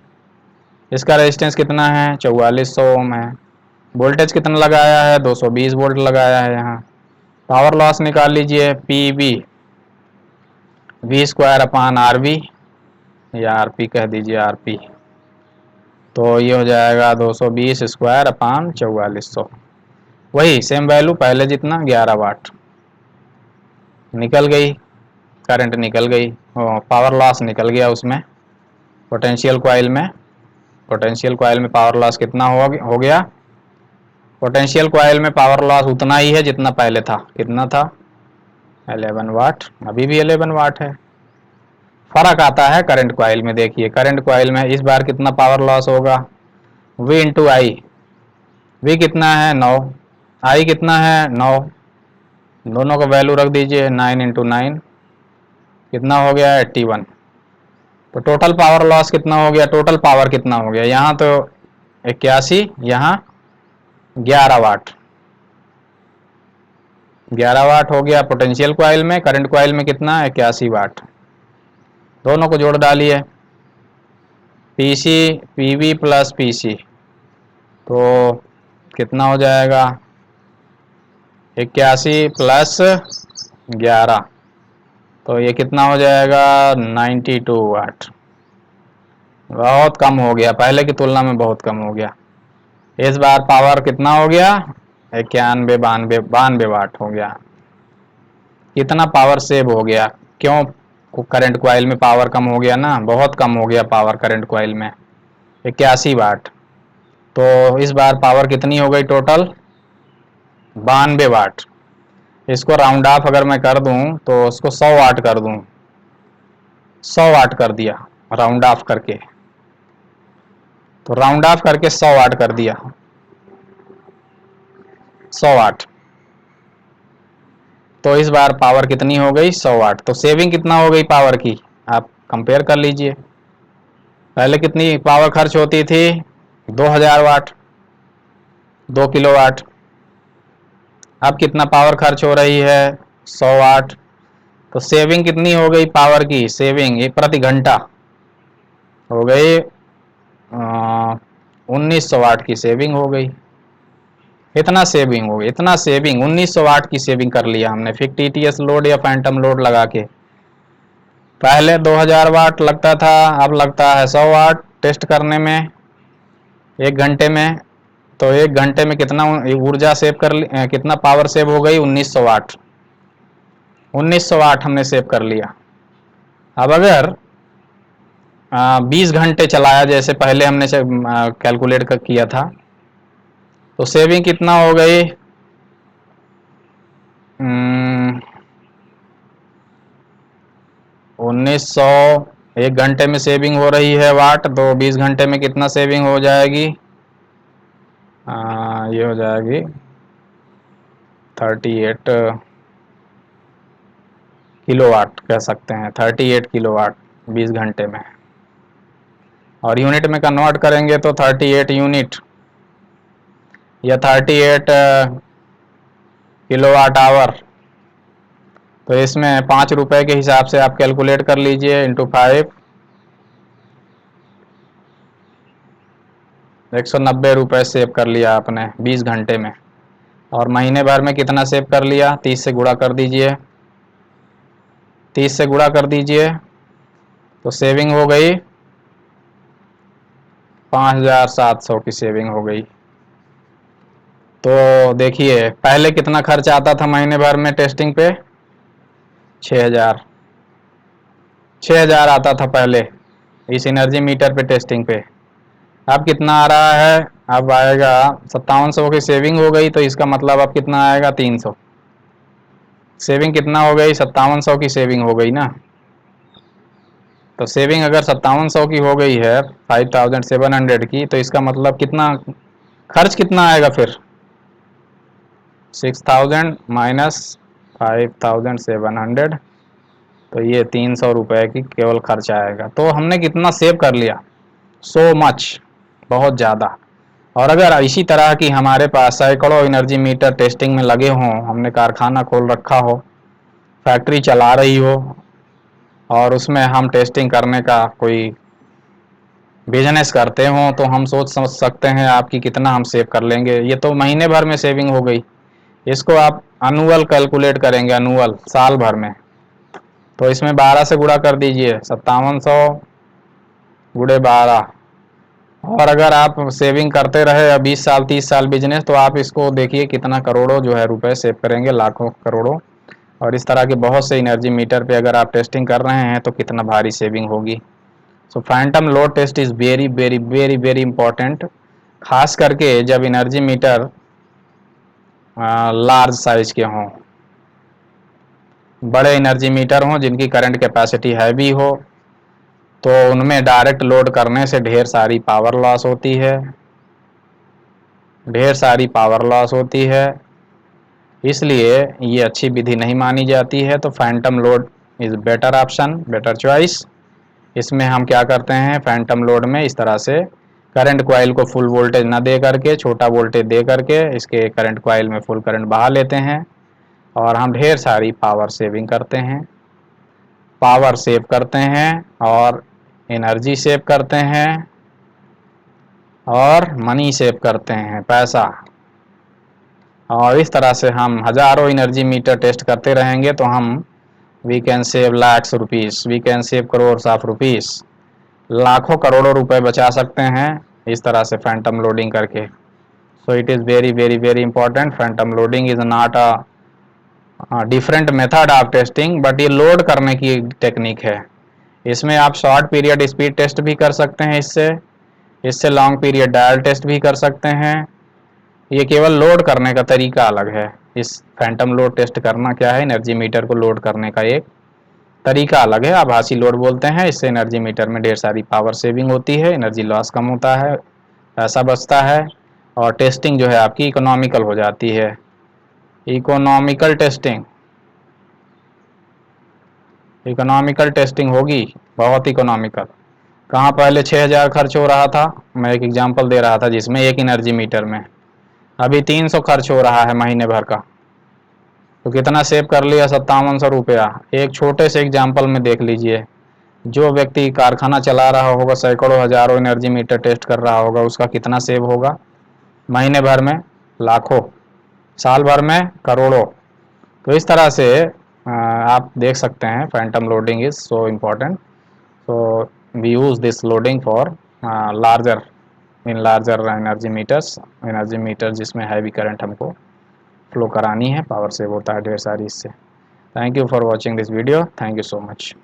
A: इसका रेजिस्टेंस कितना है 4400 ओम है। वोल्टेज कितना लगाया है 220 वोल्ट लगाया है। यहाँ पावर लॉस निकाल लीजिए, P V V square upon R V, या आर पी कह दीजिए, आर पी। तो ये हो जाएगा 220 स्क्वायर अपान 4400, वही सेम वैल्यू पहले जितना 11 वाट निकल गई, करंट निकल गई, पावर लॉस निकल गया उसमें। पोटेंशियल कॉइल में, पोटेंशियल कॉइल में पावर लॉस कितना हो गया, पोटेंशियल कॉइल में पावर लॉस उतना ही है जितना पहले था। कितना था 11 वाट, अभी भी 11 वाट है। फर्क आता है करंट कॉइल में। देखिए करंट कॉइल में इस बार कितना पावर लॉस होगा, V इंटू आई। V कितना है 9, I कितना है 9, दोनों का वैल्यू रख दीजिए, 9 इंटू 9 कितना हो गया 81। तो टोटल पावर लॉस कितना हो गया, टोटल पावर कितना हो गया, यहाँ तो 81, यहाँ 11 वाट, 11 वाट हो गया पोटेंशियल कॉइल में। करंट कॉइल में कितना 81 वाट। दोनों को जोड़ डालिए, पीसी पीवी प्लस पीसी, तो कितना हो जाएगा 81 प्लस 11, तो ये कितना हो जाएगा 92 वाट। बहुत कम हो गया, पहले की तुलना में बहुत कम हो गया। इस बार पावर कितना हो गया 91 92 वाट हो गया। कितना पावर सेव हो गया, क्यों, करंट कॉइल में पावर कम हो गया ना, बहुत कम हो गया पावर करंट कॉइल में, 81 वाट। तो इस बार पावर कितनी हो गई टोटल 92 वाट। इसको राउंड ऑफ अगर मैं कर दूं तो उसको 100 वाट कर दूं, 100 वाट कर दिया राउंड ऑफ करके, तो राउंड ऑफ करके 100 वाट कर दिया, 100 वाट। तो इस बार पावर कितनी हो गई 100 वाट। तो सेविंग कितना हो गई पावर की, आप कंपेयर कर लीजिए। पहले कितनी पावर खर्च होती थी 2000 वाट, 2 किलोवाट। अब कितना पावर खर्च हो रही है 100 वाट। तो सेविंग कितनी हो गई पावर की, सेविंग प्रति घंटा हो गई 1900 वाट की सेविंग हो गई। इतना सेविंग हो गई, इतना सेविंग 1900 वाट की सेविंग कर लिया हमने फिर टीटीएस लोड या फैंटम लोड लगा के। पहले 2000 वाट लगता था, अब लगता है 100 वाट टेस्ट करने में 1 घंटे में। तो 1 घंटे में कितना ऊर्जा सेव कर कितना पावर सेव हो गई 1900 वाट, 1900 वाट हमने सेव कर लिया। अब अगर 20 घंटे चलाया जैसे पहले हमने कैलकुलेट किया था, तो सेविंग कितना हो गई 1900, 1 घंटे में सेविंग हो रही है वाट, तो 20 घंटे में कितना सेविंग हो जाएगी, ये हो जाएगी 38 किलोवाट कह सकते हैं, 38 किलोवाट 20 घंटे में। और यूनिट में कन्वर्ट करेंगे तो 38 यूनिट या 38 किलोवाट आवर। तो इसमें 5 रुपए के हिसाब से आप कैलकुलेट कर लीजिए, इंटू 5, 190 रुपये सेव कर लिया आपने 20 घंटे में। और महीने भर में कितना सेव कर लिया, 30 से गुणा कर दीजिए, 30 से गुणा कर दीजिए, तो सेविंग हो गई 5700 की सेविंग हो गई। तो देखिए पहले कितना खर्च आता था महीने भर में टेस्टिंग पे 6000, 6000 आता था पहले इस एनर्जी मीटर पे टेस्टिंग पे। अब कितना आ रहा है, अब आएगा 5700 की सेविंग हो गई, तो इसका मतलब अब कितना आएगा 300। सेविंग कितना हो गई 5700 की सेविंग हो गई ना। तो सेविंग अगर 5700 की हो गई है 5700 की, तो इसका मतलब कितना खर्च कितना आएगा फिर 6000 माइनस 5700, तो ये 300 रुपये की केवल खर्च आएगा। तो हमने कितना सेव कर लिया, सो मच, बहुत ज़्यादा। और अगर इसी तरह की हमारे पास सैकड़ों एनर्जी मीटर टेस्टिंग में लगे हों, हमने कारखाना खोल रखा हो, फैक्ट्री चला रही हो, और उसमें हम टेस्टिंग करने का कोई बिजनेस करते हों, तो हम सोच समझ सकते हैं आपकी कितना हम सेव कर लेंगे। ये तो महीने भर में सेविंग हो गई, इसको आप अनुअल कैलकुलेट करेंगे, अनुअल साल भर में, तो इसमें 12 से गुणा कर दीजिए, 5700 गुणे 12। और अगर आप सेविंग करते रहे 20 साल 30 साल बिजनेस, तो आप इसको देखिए कितना करोड़ों जो है रुपए सेव करेंगे, लाखों करोड़ों। और इस तरह के बहुत से एनर्जी मीटर पे अगर आप टेस्टिंग कर रहे हैं तो कितना भारी सेविंग होगी। So phantom load test is very very very very important, खास करके जब एनर्जी मीटर लार्ज साइज के हों, बड़े एनर्जी मीटर हों जिनकी करंट कैपेसिटी हैवी हो, तो उनमें डायरेक्ट लोड करने से ढेर सारी पावर लॉस होती है, ढेर सारी पावर लॉस होती है, इसलिए ये अच्छी विधि नहीं मानी जाती है। तो Phantom load is better option, better choice. इसमें हम क्या करते हैं, फैंटम लोड में इस तरह से करंट कॉइल को फुल वोल्टेज ना दे करके, छोटा वोल्टेज दे करके इसके करंट कॉइल में फुल करंट बहा लेते हैं और हम ढेर सारी पावर सेविंग करते हैं, पावर सेव करते हैं और एनर्जी सेव करते हैं और मनी सेव करते हैं, पैसा। और इस तरह से हम हज़ारों एनर्जी मीटर टेस्ट करते रहेंगे तो हम we can save lakhs rupees, we can save crores of rupees, लाखों करोड़ों रुपए बचा सकते हैं इस तरह से फैंटम लोडिंग करके। So it is very very very important. Phantom loading is not a different method of testing, but ये लोड करने की टेक्निक है। इसमें आप शॉर्ट पीरियड स्पीड टेस्ट भी कर सकते हैं, इससे इससे लॉन्ग पीरियड डायल टेस्ट भी कर सकते हैं। ये केवल लोड करने का तरीका अलग है। इस फैंटम लोड टेस्ट करना क्या है, एनर्जी मीटर को लोड करने का एक तरीका अलग है, आभासी लोड बोलते हैं। इससे एनर्जी मीटर में ढेर सारी पावर सेविंग होती है, एनर्जी लॉस कम होता है, पैसा बचता है और टेस्टिंग जो है आपकी इकोनॉमिकल हो जाती है। इकोनॉमिकल टेस्टिंग, इकोनॉमिकल टेस्टिंग होगी, बहुत इकोनॉमिकल। कहाँ पहले 6,000 खर्च हो रहा था, मैं एक एग्जांपल दे रहा था जिसमें एक एनर्जी मीटर में, अभी 300 खर्च हो रहा है महीने भर का। तो कितना सेव कर लिया, 5700 रुपया। एक छोटे से एग्जांपल में देख लीजिए, जो व्यक्ति कारखाना चला रहा होगा, सैकड़ों हजारों एनर्जी मीटर टेस्ट कर रहा होगा, उसका कितना सेव होगा महीने भर में, लाखों, साल भर में करोड़ों। तो इस तरह से आप देख सकते हैं phantom loading is so important. So we use this loading for larger, in larger energy meter जिसमें हैवी करंट हमको फ्लो करानी है, पावर सेव होता है ढेर सारी इससे। Thank you for watching this video, thank you so much.